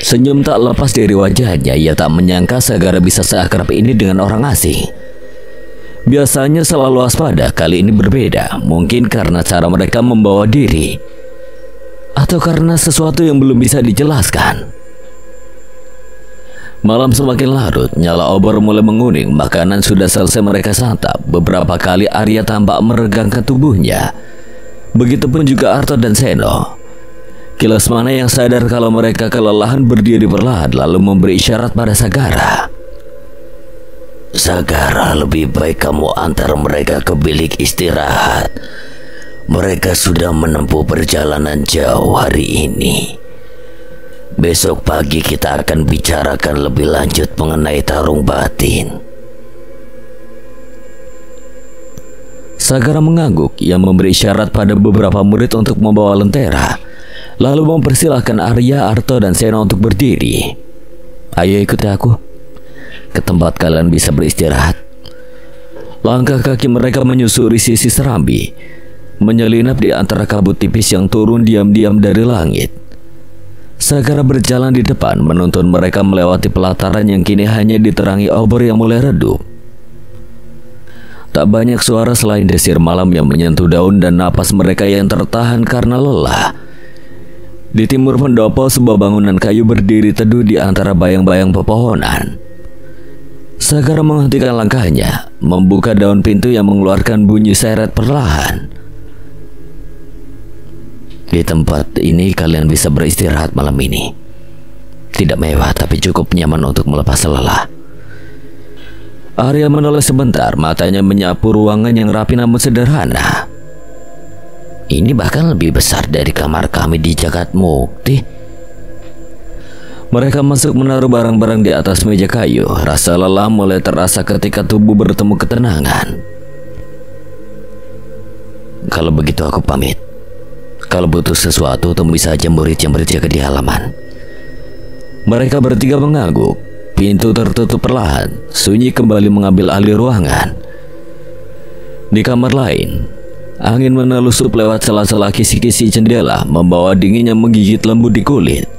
Senyum tak lepas dari wajahnya. Ia tak menyangka Sagara bisa seakrab ini dengan orang asing. Biasanya selalu waspada, kali ini berbeda. Mungkin karena cara mereka membawa diri, atau karena sesuatu yang belum bisa dijelaskan. Malam semakin larut, nyala obor mulai menguning. Makanan sudah selesai mereka santap. Beberapa kali Arya tampak meregangkan tubuhnya. Begitupun juga Arto dan Seno. Kilesmana yang sadar kalau mereka kelelahan berdiri perlahan lalu memberi isyarat pada Sagara. Sagara, lebih baik kamu antar mereka ke bilik istirahat. Mereka sudah menempuh perjalanan jauh hari ini. Besok pagi kita akan bicarakan lebih lanjut mengenai tarung batin. Sagara mengangguk. Ia memberi isyarat pada beberapa murid untuk membawa lentera, lalu mempersilahkan Arya, Arto, dan Seno untuk berdiri. Ayo ikuti aku ke tempat kalian bisa beristirahat. Langkah kaki mereka menyusuri sisi Serambi, menyelinap di antara kabut tipis yang turun diam-diam dari langit. Sagara berjalan di depan, menuntun mereka melewati pelataran yang kini hanya diterangi obor yang mulai redup. Tak banyak suara selain desir malam yang menyentuh daun dan napas mereka yang tertahan karena lelah. Di timur pendopo, sebuah bangunan kayu berdiri teduh di antara bayang-bayang pepohonan. Sagara menghentikan langkahnya, membuka daun pintu yang mengeluarkan bunyi seret perlahan. Di tempat ini kalian bisa beristirahat malam ini. Tidak mewah tapi cukup nyaman untuk melepas lelah. Arya menoleh sebentar, matanya menyapu ruangan yang rapi namun sederhana. Ini bahkan lebih besar dari kamar kami di Jagat Mukti. Mereka masuk menaruh barang-barang di atas meja kayu. Rasa lelah mulai terasa ketika tubuh bertemu ketenangan. Kalau begitu aku pamit. Kalau butuh sesuatu, temui saja murid yang berjaga di halaman. Mereka bertiga mengangguk. Pintu tertutup perlahan. Sunyi kembali mengambil alih ruangan. Di kamar lain, angin menelusup lewat sela-sela kisi-kisi jendela, membawa dingin yang menggigit lembut di kulit.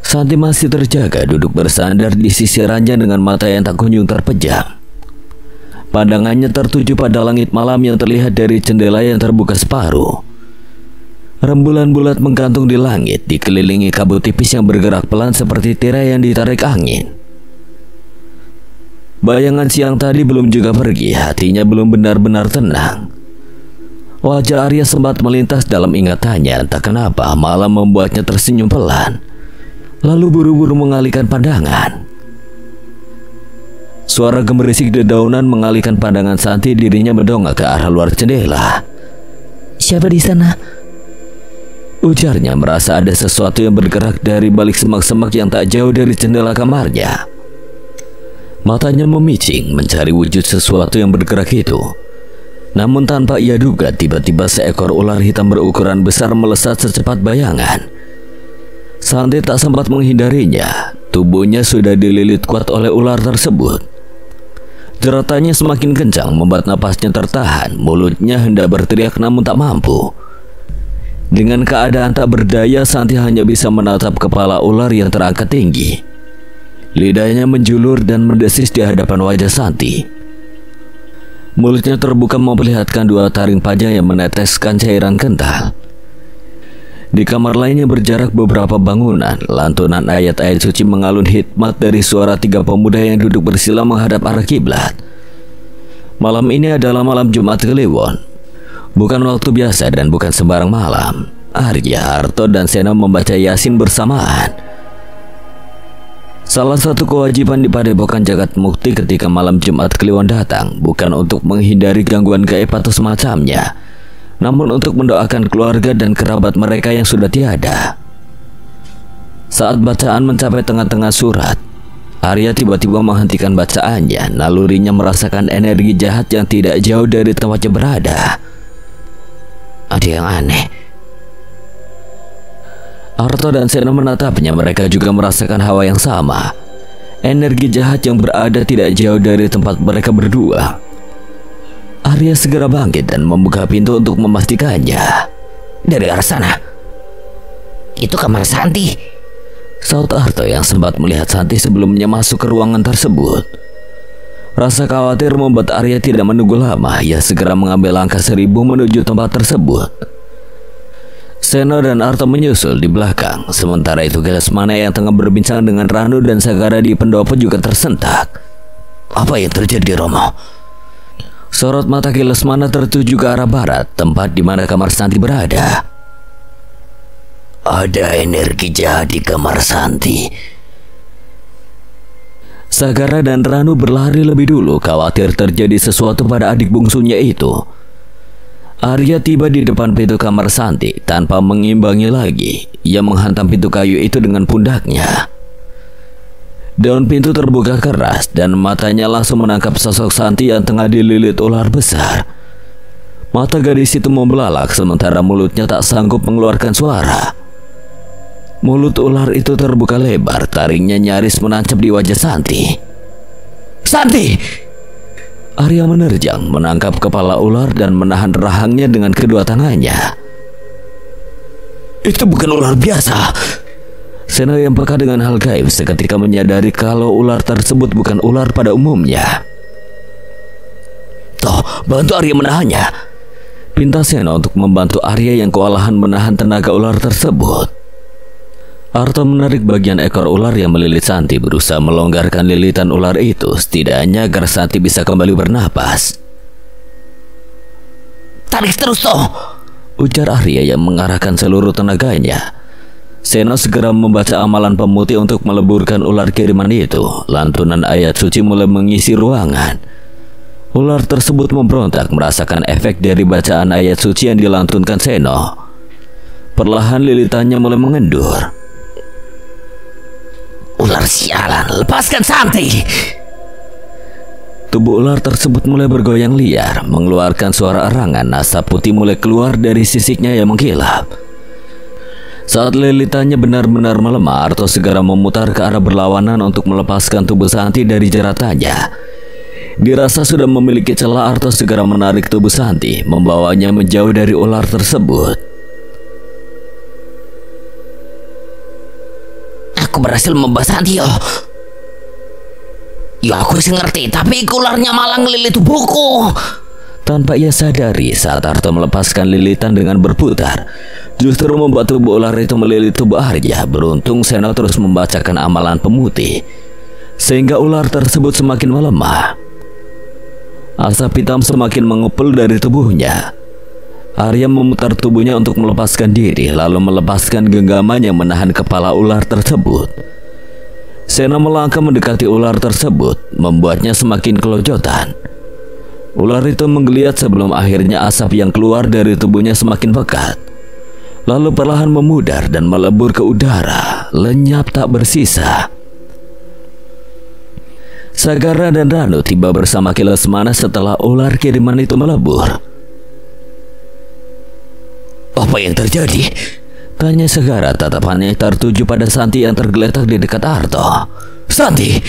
Santi masih terjaga duduk bersandar di sisi ranjang dengan mata yang tak kunjung terpejam. Pandangannya tertuju pada langit malam yang terlihat dari jendela yang terbuka separuh. Rembulan bulat menggantung di langit, dikelilingi kabut tipis yang bergerak pelan seperti tirai yang ditarik angin. Bayangan siang tadi belum juga pergi, hatinya belum benar-benar tenang. Wajah Arya sempat melintas dalam ingatannya, entah kenapa malam membuatnya tersenyum pelan, lalu buru-buru mengalihkan pandangan. Suara gemerisik dedaunan mengalihkan pandangan Santi. Dirinya mendongak ke arah luar jendela. Siapa di sana? Ujarnya, merasa ada sesuatu yang bergerak dari balik semak-semak yang tak jauh dari jendela kamarnya. Matanya memicing mencari wujud sesuatu yang bergerak itu. Namun tanpa ia duga, tiba-tiba seekor ular hitam berukuran besar melesat secepat bayangan. Santi tak sempat menghindarinya. Tubuhnya sudah dililit kuat oleh ular tersebut. Jeratannya semakin kencang membuat napasnya tertahan. Mulutnya hendak berteriak namun tak mampu. Dengan keadaan tak berdaya, Santi hanya bisa menatap kepala ular yang terangkat tinggi. Lidahnya menjulur dan mendesis di hadapan wajah Santi. Mulutnya terbuka memperlihatkan dua taring panjang yang meneteskan cairan kental. Di kamar lainnya berjarak beberapa bangunan, lantunan ayat-ayat suci mengalun hikmat dari suara tiga pemuda yang duduk bersila menghadap arah kiblat. Malam ini adalah malam Jumat Kliwon. Bukan waktu biasa dan bukan sembarang malam. Arya, Arto, dan Seno membaca Yasin bersamaan. Salah satu kewajiban di Padepokan Jagat Mukti ketika malam Jumat Kliwon datang bukan untuk menghindari gangguan gaib atau semacamnya, namun untuk mendoakan keluarga dan kerabat mereka yang sudah tiada. Saat bacaan mencapai tengah-tengah surat, Arya tiba-tiba menghentikan bacaannya. Nalurinya merasakan energi jahat yang tidak jauh dari tempatnya berada. Ada yang aneh. Arto dan Seno menatapnya. Mereka juga merasakan hawa yang sama. energi jahat yang berada tidak jauh dari tempat mereka berdua. Arya segera bangkit dan membuka pintu untuk memastikannya. Dari arah sana. Itu kamar Santi, saut Arto yang sempat melihat Santi sebelumnya masuk ke ruangan tersebut. Rasa khawatir membuat Arya tidak menunggu lama. Ia segera mengambil langkah 1000 menuju tempat tersebut. Seno dan Arto menyusul di belakang. Sementara itu Lesmana yang tengah berbincang dengan Ranu dan Sagara di pendopo juga tersentak. Apa yang terjadi, Romo? Sorot mata Lesmana tertuju ke arah barat, tempat di mana kamar Santi berada. Ada energi jahat di kamar Santi. Sagara dan Ranu berlari lebih dulu, khawatir terjadi sesuatu pada adik bungsunya itu. Arya tiba di depan pintu kamar Santi tanpa mengimbangi lagi. Ia menghantam pintu kayu itu dengan pundaknya. Daun pintu terbuka keras dan matanya langsung menangkap sosok Santi yang tengah dililit ular besar. Mata gadis itu membelalak sementara mulutnya tak sanggup mengeluarkan suara. Mulut ular itu terbuka lebar, taringnya nyaris menancap di wajah Santi. Santi! Arya menerjang, menangkap kepala ular dan menahan rahangnya dengan kedua tangannya. Itu bukan ular biasa. Seno yang peka dengan hal gaib seketika menyadari kalau ular tersebut bukan ular pada umumnya. Toh, bantu Arya menahannya. Pinta Seno untuk membantu Arya yang kewalahan menahan tenaga ular tersebut. Arto menarik bagian ekor ular yang melilit Santi, berusaha melonggarkan lilitan ular itu setidaknya agar Santi bisa kembali bernapas. Tarik terus toh, ujar Arya yang mengarahkan seluruh tenaganya. Seno segera membaca amalan pemutih untuk meleburkan ular kiriman itu. Lantunan ayat suci mulai mengisi ruangan. Ular tersebut memberontak merasakan efek dari bacaan ayat suci yang dilantunkan Seno. Perlahan lilitannya mulai mengendur. Ular sialan, lepaskan Santi! Tubuh ular tersebut mulai bergoyang liar, mengeluarkan suara erangan. Asap putih mulai keluar dari sisiknya yang mengkilap. Saat lilitannya benar-benar melemah, Arto segera memutar ke arah berlawanan untuk melepaskan tubuh Santi dari jeratannya. Dirasa sudah memiliki celah, Arto segera menarik tubuh Santi, membawanya menjauh dari ular tersebut. Aku berhasil membahas Santi, yo. Ya aku sih ngerti, tapi ularnya malah ngelilit tubuhku. Tanpa ia sadari, saat Arto melepaskan lilitan dengan berputar, justru membuat tubuh ular itu melilit tubuh Arya. Beruntung Seno terus membacakan amalan pemutih, sehingga ular tersebut semakin melemah. Asap hitam semakin mengepul dari tubuhnya. Arya memutar tubuhnya untuk melepaskan diri, lalu melepaskan genggaman yang menahan kepala ular tersebut. Seno melangkah mendekati ular tersebut, membuatnya semakin kelojotan. Ular itu menggeliat sebelum akhirnya asap yang keluar dari tubuhnya semakin pekat, lalu perlahan memudar dan melebur ke udara, lenyap tak bersisa. Sagara dan Ranu tiba bersama Lesmana setelah ular kiriman itu melebur. Apa yang terjadi? Tanya Sagara, tatapannya tertuju pada Santi yang tergeletak di dekat Arto. Santi!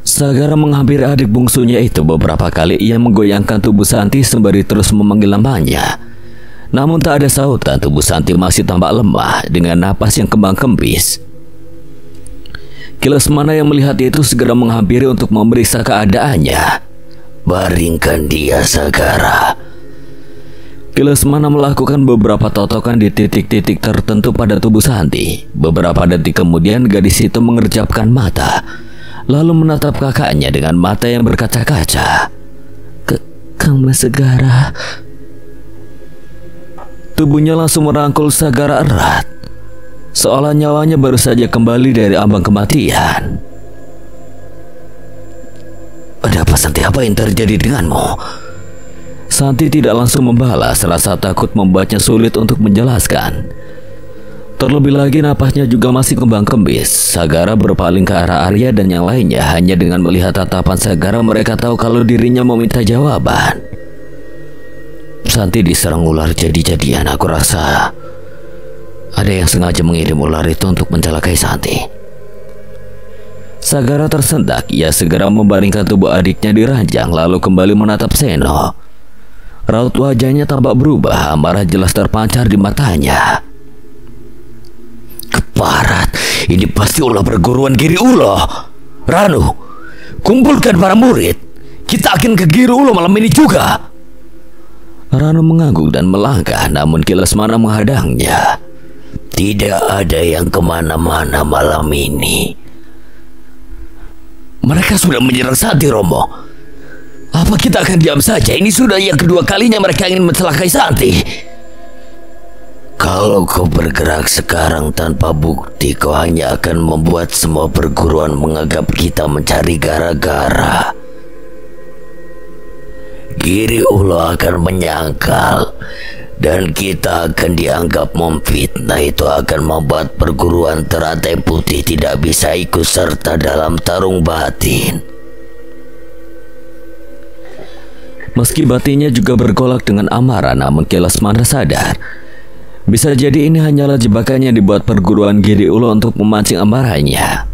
Sagara menghampiri adik bungsunya itu. Beberapa kali ia menggoyangkan tubuh Santi sembari terus memanggil namanya. Namun tak ada sautan. Tubuh Santi masih tampak lemah dengan napas yang kembang-kempis. Lesmana yang melihat itu segera menghampiri untuk memeriksa keadaannya. Baringkan dia, Sagara. Lesmana melakukan beberapa totokan di titik-titik tertentu pada tubuh Santi. Beberapa detik kemudian gadis itu mengerjapkan mata, lalu menatap kakaknya dengan mata yang berkaca-kaca. Kang Mas Sagara. Tubuhnya langsung merangkul Sagara erat, seolah nyawanya baru saja kembali dari ambang kematian. Ada apa Santi? Apa yang terjadi denganmu? Santi tidak langsung membalas, rasa takut membuatnya sulit untuk menjelaskan. Terlebih lagi napasnya juga masih kembang-kembis. Sagara berpaling ke arah Arya dan yang lainnya. Hanya dengan melihat tatapan Sagara mereka tahu kalau dirinya meminta jawaban. Santi diserang ular jadi-jadian. Aku rasa ada yang sengaja mengirim ular itu untuk mencelakai Santi. Sagara tersentak. Ia segera membaringkan tubuh adiknya di ranjang lalu kembali menatap Seno. Raut wajahnya tampak berubah, amarah jelas terpancar di matanya. Keparat, ini pasti ulah perguruan Giri Ulo. Ranu, kumpulkan para murid. Kita akan ke Giri Ulo malam ini juga. Ranu mengangguk dan melangkah, namun Kilesmana menghadangnya. Tidak ada yang kemana-mana malam ini. Mereka sudah menyerang Santi, Romo. Apa kita akan diam saja? Ini sudah yang kedua kalinya mereka ingin mencelakai Santi. Kalau kau bergerak sekarang tanpa bukti, kau hanya akan membuat semua perguruan menganggap kita mencari gara-gara. Giri Ulo akan menyangkal dan kita akan dianggap memfitnah. Itu akan membuat perguruan Teratai Putih tidak bisa ikut serta dalam tarung batin. Meski batinnya juga bergolak dengan amarah, namun Kilesmana sadar bisa jadi ini hanyalah jebakan yang dibuat perguruan Giri Ulo untuk memancing amarahnya.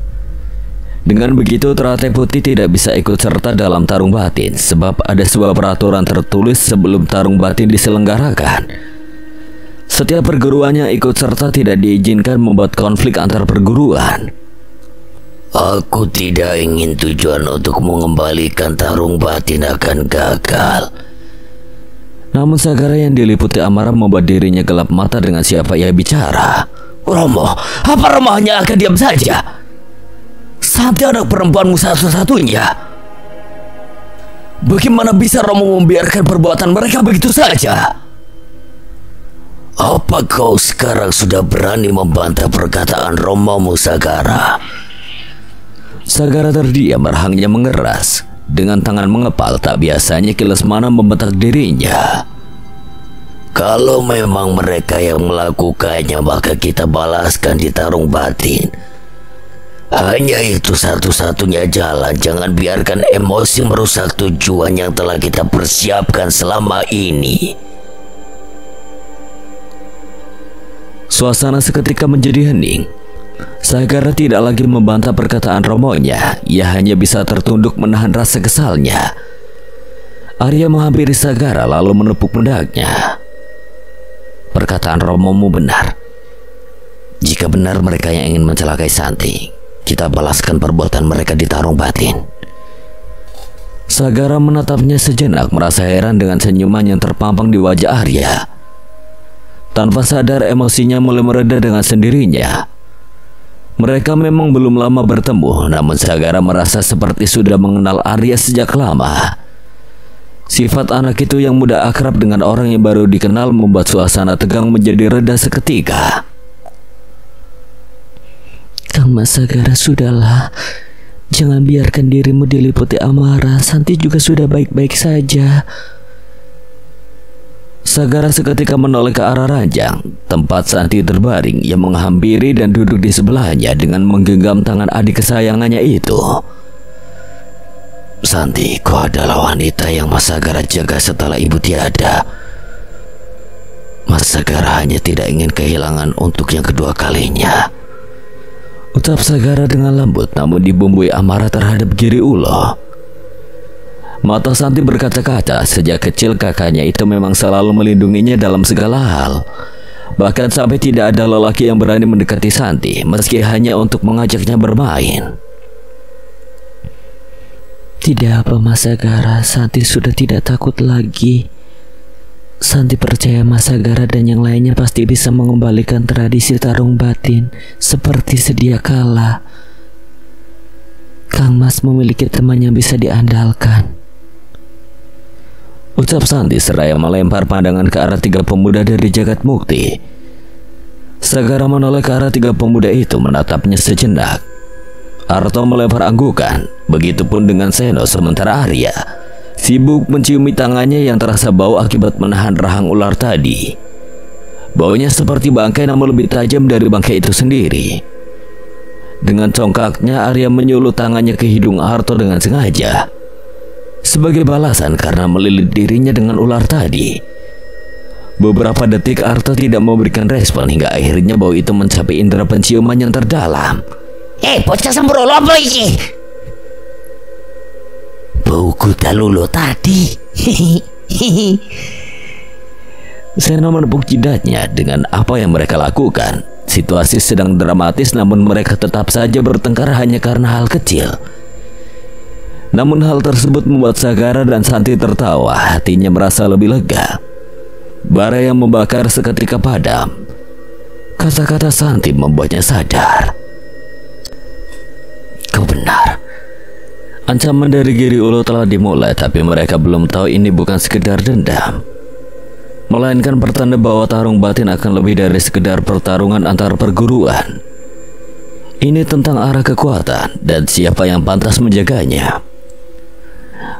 Dengan begitu Teratai Putih tidak bisa ikut serta dalam tarung batin, sebab ada sebuah peraturan tertulis sebelum tarung batin diselenggarakan. Setiap perguruan yang ikut serta tidak diizinkan membuat konflik antar perguruan. Aku tidak ingin tujuan untuk mengembalikan tarung batin akan gagal. Namun Sagara yang diliputi amarah membuat dirinya gelap mata dengan siapa ia bicara. Romo, apa Romo hanya akan diam saja? Santi anak perempuanmu satu-satunya. Bagaimana bisa Romo membiarkan perbuatan mereka begitu saja? Apa kau sekarang sudah berani membantah perkataan Romomu, Sagara? Sagara terdiam, rahangnya mengeras. Dengan tangan mengepal, tak biasanya Kilesmana membentak dirinya. Kalau memang mereka yang melakukannya, maka kita balaskan di tarung batin. Hanya itu satu-satunya jalan. Jangan biarkan emosi merusak tujuan yang telah kita persiapkan selama ini. Suasana seketika menjadi hening. Sagara tidak lagi membantah perkataan Romonya. Ia hanya bisa tertunduk menahan rasa kesalnya. Arya menghampiri Sagara lalu menepuk pundaknya. Perkataan Romomu benar. Jika benar mereka yang ingin mencelakai Santi, kita balaskan perbuatan mereka di tarung batin. Sagara menatapnya sejenak, merasa heran dengan senyuman yang terpampang di wajah Arya. Tanpa sadar emosinya mulai mereda dengan sendirinya. Mereka memang belum lama bertemu, namun Sagara merasa seperti sudah mengenal Arya sejak lama. Sifat anak itu yang mudah akrab dengan orang yang baru dikenal membuat suasana tegang menjadi reda seketika. Kang Mas Sagara, sudahlah. Jangan biarkan dirimu diliputi amarah. Santi juga sudah baik-baik saja. Sagara seketika menoleh ke arah ranjang tempat Santi terbaring. Ia menghampiri dan duduk di sebelahnya dengan menggenggam tangan adik kesayangannya itu. Santi, kau adalah wanita yang Mas Sagara jaga setelah ibu tiada. Mas Sagara hanya tidak ingin kehilangan untuk yang kedua kalinya. Ucap Sagara dengan lembut namun dibumbui amarah terhadap Giri Ulo. Mata Santi berkaca-kaca. Sejak kecil kakaknya itu memang selalu melindunginya dalam segala hal. Bahkan sampai tidak ada lelaki yang berani mendekati Santi meski hanya untuk mengajaknya bermain. Tidak apa Mas Sagara, Santi sudah tidak takut lagi. Santi percaya Mas Sagara dan yang lainnya pasti bisa mengembalikan tradisi tarung batin seperti sedia kala. Kang Mas memiliki teman yang bisa diandalkan. Ucap Santi seraya melempar pandangan ke arah tiga pemuda dari Jagat Mukti. Sagara menoleh ke arah tiga pemuda itu, menatapnya sejenak. Arto melempar anggukan, begitupun dengan Seno, sementara Arya sibuk menciumi tangannya yang terasa bau akibat menahan rahang ular tadi. Baunya seperti bangkai namun lebih tajam dari bangkai itu sendiri. Dengan congkaknya Arya menyuluh tangannya ke hidung Arto dengan sengaja, sebagai balasan karena melilit dirinya dengan ular tadi. Beberapa detik Arto tidak memberikan respon hingga akhirnya bau itu mencapai indera penciuman yang terdalam. Bocah sembrono apa iki? Bau kudalulo tadi. Seno menepuk jidatnya dengan apa yang mereka lakukan. Situasi sedang dramatis, namun mereka tetap saja bertengkar hanya karena hal kecil. Namun hal tersebut membuat Sagara dan Santi tertawa. Hatinya merasa lebih lega. Bara yang membakar seketika padam. Kata-kata Santi membuatnya sadar. Kau benar. Ancaman dari Giri Ulo telah dimulai, tapi mereka belum tahu ini bukan sekedar dendam, melainkan pertanda bahwa tarung batin akan lebih dari sekedar pertarungan antar perguruan. Ini tentang arah kekuatan dan siapa yang pantas menjaganya.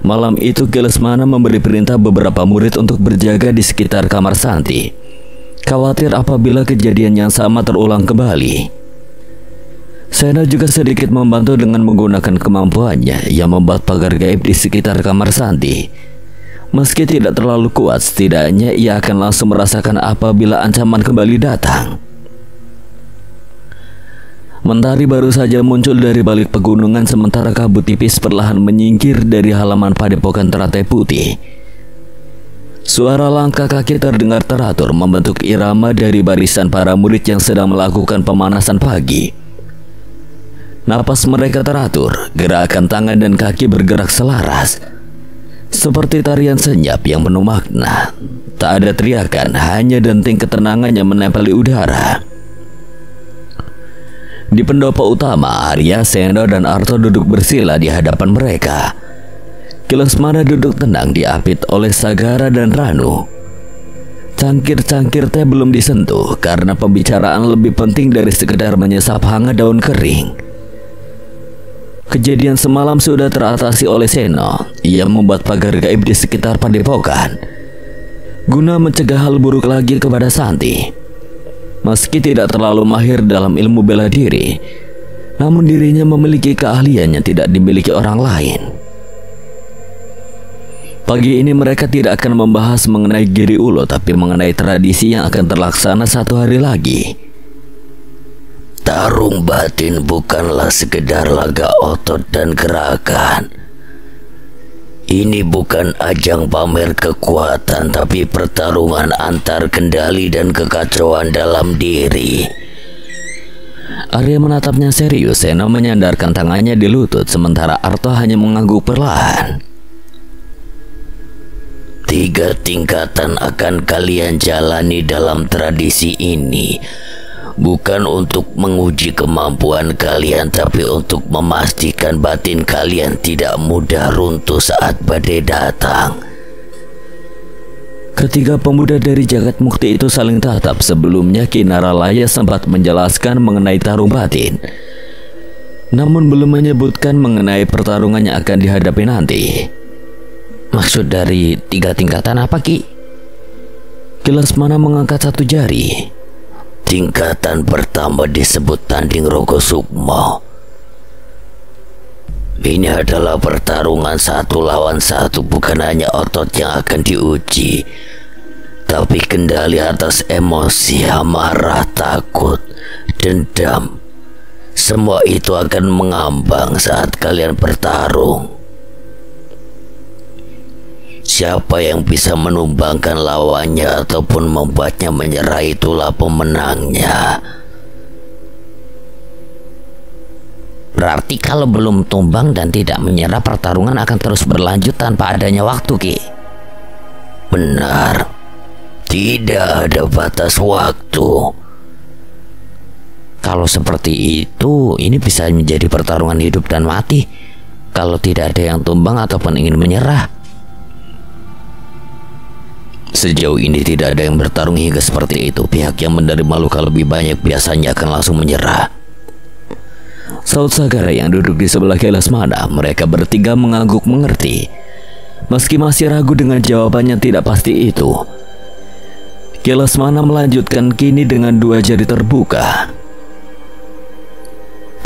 Malam itu Ki Lesmana memberi perintah beberapa murid untuk berjaga di sekitar kamar Santi, khawatir apabila kejadian yang sama terulang kembali. Sena juga sedikit membantu dengan menggunakan kemampuannya yang membuat pagar gaib di sekitar kamar Santi. Meski tidak terlalu kuat, setidaknya ia akan langsung merasakan apabila ancaman kembali datang. Mentari baru saja muncul dari balik pegunungan, sementara kabut tipis perlahan menyingkir dari halaman padepokan Teratai Putih. Suara langkah kaki terdengar teratur membentuk irama dari barisan para murid yang sedang melakukan pemanasan pagi. Napas mereka teratur, gerakan tangan dan kaki bergerak selaras, seperti tarian senyap yang penuh makna. Tak ada teriakan, hanya denting ketenangan yang menempeli udara. Di pendopo utama, Arya, Seno, dan Arto duduk bersila di hadapan mereka. Ki Lesmana duduk tenang diapit oleh Sagara dan Ranu. Cangkir-cangkir teh belum disentuh karena pembicaraan lebih penting dari sekedar menyesap hangat daun kering. Kejadian semalam sudah teratasi oleh Seno. Ia membuat pagar gaib di sekitar padepokan guna mencegah hal buruk lagi kepada Santi. Meski tidak terlalu mahir dalam ilmu bela diri, namun dirinya memiliki keahlian yang tidak dimiliki orang lain. Pagi ini mereka tidak akan membahas mengenai Giri Ulo, tapi mengenai tradisi yang akan terlaksana 1 hari lagi. Tarung batin bukanlah sekedar laga otot dan gerakan. Ini bukan ajang pamer kekuatan, tapi pertarungan antar kendali dan kekacauan dalam diri. Arya menatapnya serius. Seno menyandarkan tangannya di lutut, sementara Arto hanya mengangguk perlahan. 3 tingkatan akan kalian jalani dalam tradisi ini. Bukan untuk menguji kemampuan kalian, tapi untuk memastikan batin kalian tidak mudah runtuh saat badai datang. Ketiga pemuda dari Jagat Mukti itu saling tatap. Sebelumnya Ki Naralaya sempat menjelaskan mengenai tarung batin, namun belum menyebutkan mengenai pertarungan yang akan dihadapi nanti. Maksud dari 3 tingkatan apa, Ki? Ki Lesmana mengangkat 1 jari. Tingkatan pertama disebut Tanding Rogo Sukmo. Ini adalah pertarungan 1 lawan 1, bukan hanya otot yang akan diuji, tapi kendali atas emosi, amarah, takut, dendam. Semua itu akan mengambang saat kalian bertarung. Siapa yang bisa menumbangkan lawannya ataupun membuatnya menyerah, itulah pemenangnya. Berarti kalau belum tumbang dan tidak menyerah, pertarungan akan terus berlanjut tanpa adanya waktu, Ki. Benar. Tidak ada batas waktu. Kalau seperti itu, ini bisa menjadi pertarungan hidup dan mati kalau tidak ada yang tumbang ataupun ingin menyerah. Sejauh ini tidak ada yang bertarung hingga seperti itu. Pihak yang menerima luka lebih banyak biasanya akan langsung menyerah. Saud Sagara yang duduk di sebelah Ki Lesmana. Mereka bertiga mengangguk mengerti, meski masih ragu dengan jawabannya tidak pasti itu. Ki Lesmana melanjutkan kini dengan 2 jari terbuka.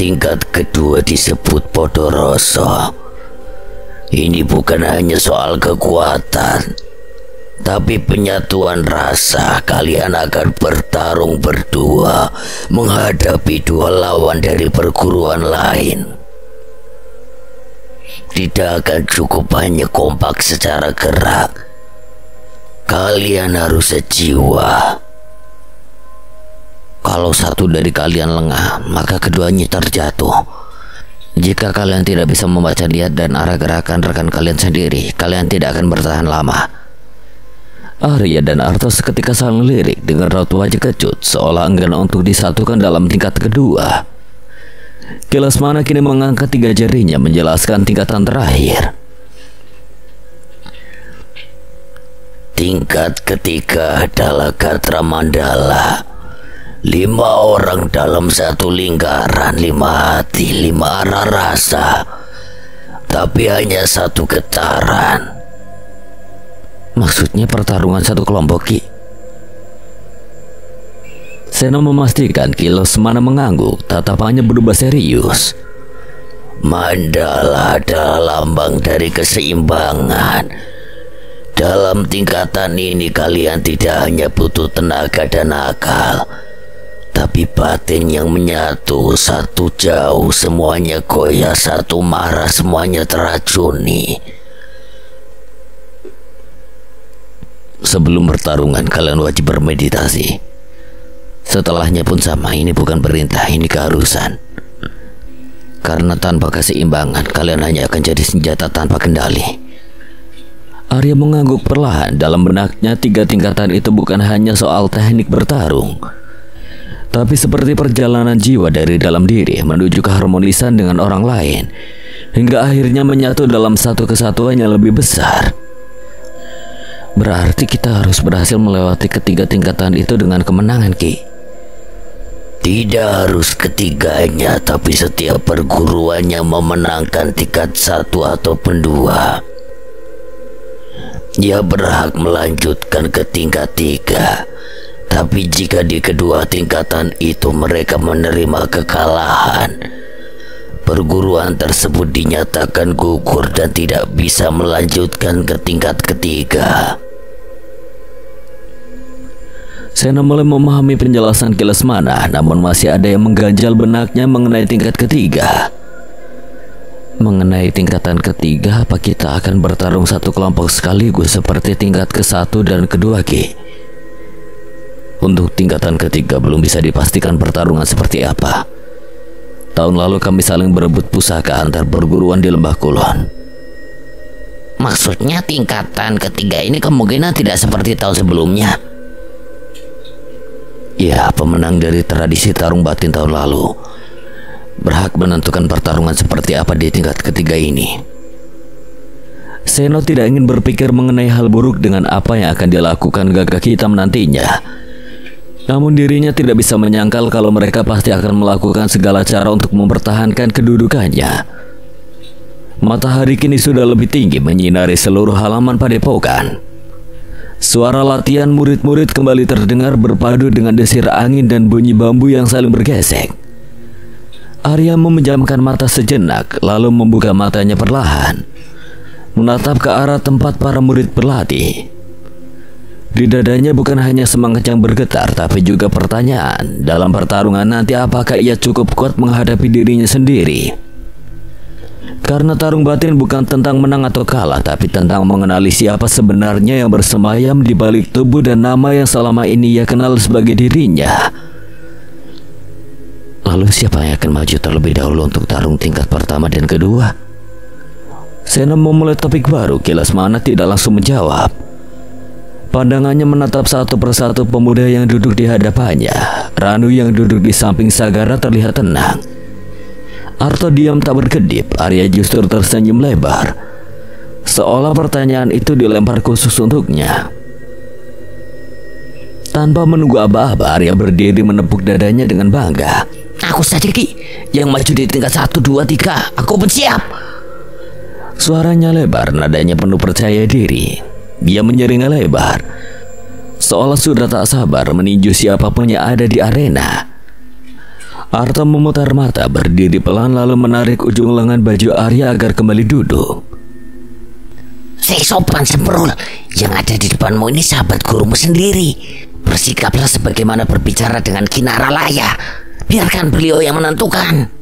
Tingkat kedua disebut Podoroso. Ini bukan hanya soal kekuatan, Tapi penyatuan rasa, kalian akan bertarung berdua menghadapi dua lawan dari perguruan lain. Tidak akan cukup hanya kompak secara gerak. Kalian harus sejiwa. Kalau satu dari kalian lengah, maka keduanya terjatuh. Jika kalian tidak bisa membaca niat dan arah gerakan rekan kalian sendiri, kalian tidak akan bertahan lama. Arya dan Arta seketika saling lirik dengan raut wajah kecut, seolah enggan untuk disatukan dalam tingkat kedua. Kilasmana kini mengangkat 3 jarinya menjelaskan tingkatan terakhir. Tingkat ketiga adalah Gatra Mandala. 5 orang dalam satu lingkaran, 5 hati, 5 arah rasa, tapi hanya satu getaran. Maksudnya pertarungan satu kelompok, Ki? Seno memastikan. Kilasmana mengangguk, tatapannya berubah serius. Mandala adalah lambang dari keseimbangan. Dalam tingkatan ini kalian tidak hanya butuh tenaga dan akal, tapi batin yang menyatu, satu jauh semuanya goyah, satu marah semuanya teracuni. Sebelum pertarungan kalian wajib bermeditasi. Setelahnya pun sama, ini bukan perintah, ini keharusan. Karena tanpa keseimbangan kalian hanya akan jadi senjata tanpa kendali. Arya mengangguk perlahan. Dalam benaknya 3 tingkatan itu bukan hanya soal teknik bertarung, tapi seperti perjalanan jiwa dari dalam diri menuju keharmonisan dengan orang lain, hingga akhirnya menyatu dalam satu kesatuan yang lebih besar. Berarti kita harus berhasil melewati ketiga tingkatan itu dengan kemenangan, Ki. Tidak harus ketiganya, tapi setiap perguruannya memenangkan tingkat 1 ataupun 2. Dia berhak melanjutkan ke tingkat 3. Tapi jika di kedua tingkatan itu mereka menerima kekalahan, perguruan tersebut dinyatakan gugur dan tidak bisa melanjutkan ke tingkat ketiga. Seno mulai memahami penjelasan Kilasmana, namun masih ada yang mengganjal benaknya mengenai tingkat ketiga. Mengenai tingkatan ketiga, apa kita akan bertarung satu kelompok sekaligus seperti tingkat ke-1 dan kedua, Ki? Untuk tingkatan ketiga belum bisa dipastikan pertarungan seperti apa. Tahun lalu kami saling berebut pusaka antar perguruan di Lembah Kulon. Maksudnya tingkatan ketiga ini kemungkinan tidak seperti tahun sebelumnya. Ya, pemenang dari tradisi tarung batin tahun lalu berhak menentukan pertarungan seperti apa di tingkat ketiga ini. Seno tidak ingin berpikir mengenai hal buruk dengan apa yang akan dilakukan Gagak Hitam nantinya. Namun dirinya tidak bisa menyangkal kalau mereka pasti akan melakukan segala cara untuk mempertahankan kedudukannya. Matahari kini sudah lebih tinggi menyinari seluruh halaman padepokan. Suara latihan murid-murid kembali terdengar berpadu dengan desir angin dan bunyi bambu yang saling bergesek. Arya memejamkan mata sejenak, lalu membuka matanya perlahan, menatap ke arah tempat para murid berlatih. Di dadanya bukan hanya semangat yang bergetar, tapi juga pertanyaan. Dalam pertarungan nanti apakah ia cukup kuat menghadapi dirinya sendiri? Karena tarung batin bukan tentang menang atau kalah, tapi tentang mengenali siapa sebenarnya yang bersemayam di balik tubuh dan nama yang selama ini ia kenal sebagai dirinya. Lalu siapa yang akan maju terlebih dahulu untuk tarung tingkat pertama dan kedua? Seno memulai topik baru. Kilasmana tidak langsung menjawab. Pandangannya menatap satu persatu pemuda yang duduk di hadapannya. Ranu yang duduk di samping Sagara terlihat tenang. Arta diam tak berkedip. Arya justru tersenyum lebar, seolah pertanyaan itu dilempar khusus untuknya. Tanpa menunggu aba-aba, Arya berdiri menepuk dadanya dengan bangga. Aku saja, Ki, yang maju di tingkat 1, 2, 3. Aku bersiap. Suaranya lebar, nadanya penuh percaya diri. Dia menyeringai lebar, seolah sudah tak sabar meninju siapapun yang ada di arena. Arta memutar mata, berdiri pelan lalu menarik ujung lengan baju Arya agar kembali duduk. Sei sopan semprul, yang ada di depanmu ini sahabat gurumu sendiri. Bersikaplah sebagaimana berbicara dengan Kinaralaya. Biarkan beliau yang menentukan.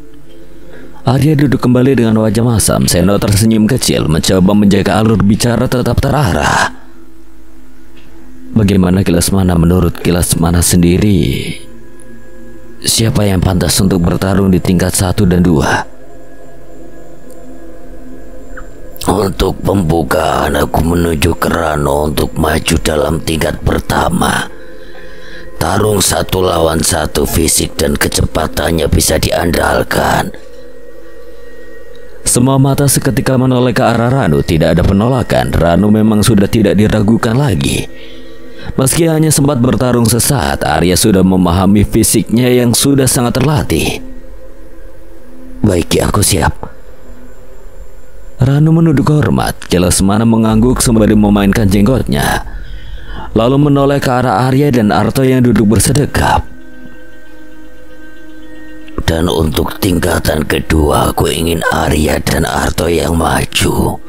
Arya duduk kembali dengan wajah masam. Seno tersenyum kecil, mencoba menjaga alur bicara tetap terarah. Bagaimana Kilasmana menurut Kilasmana sendiri? Siapa yang pantas untuk bertarung di tingkat 1 dan 2? Untuk pembukaan aku menuju ke Rano untuk maju dalam tingkat pertama. Tarung 1 lawan 1, fisik dan kecepatannya bisa diandalkan. Semua mata seketika menoleh ke arah Ranu. Tidak ada penolakan. Ranu memang sudah tidak diragukan lagi. Meski hanya sempat bertarung sesaat, Arya sudah memahami fisiknya yang sudah sangat terlatih. Baik, aku siap. Ranu menunduk hormat. Kilasmana mengangguk sembari memainkan jenggotnya, lalu menoleh ke arah Arya dan Arto yang duduk bersedekap. Dan untuk tingkatan kedua, aku ingin Arya dan Arto yang maju.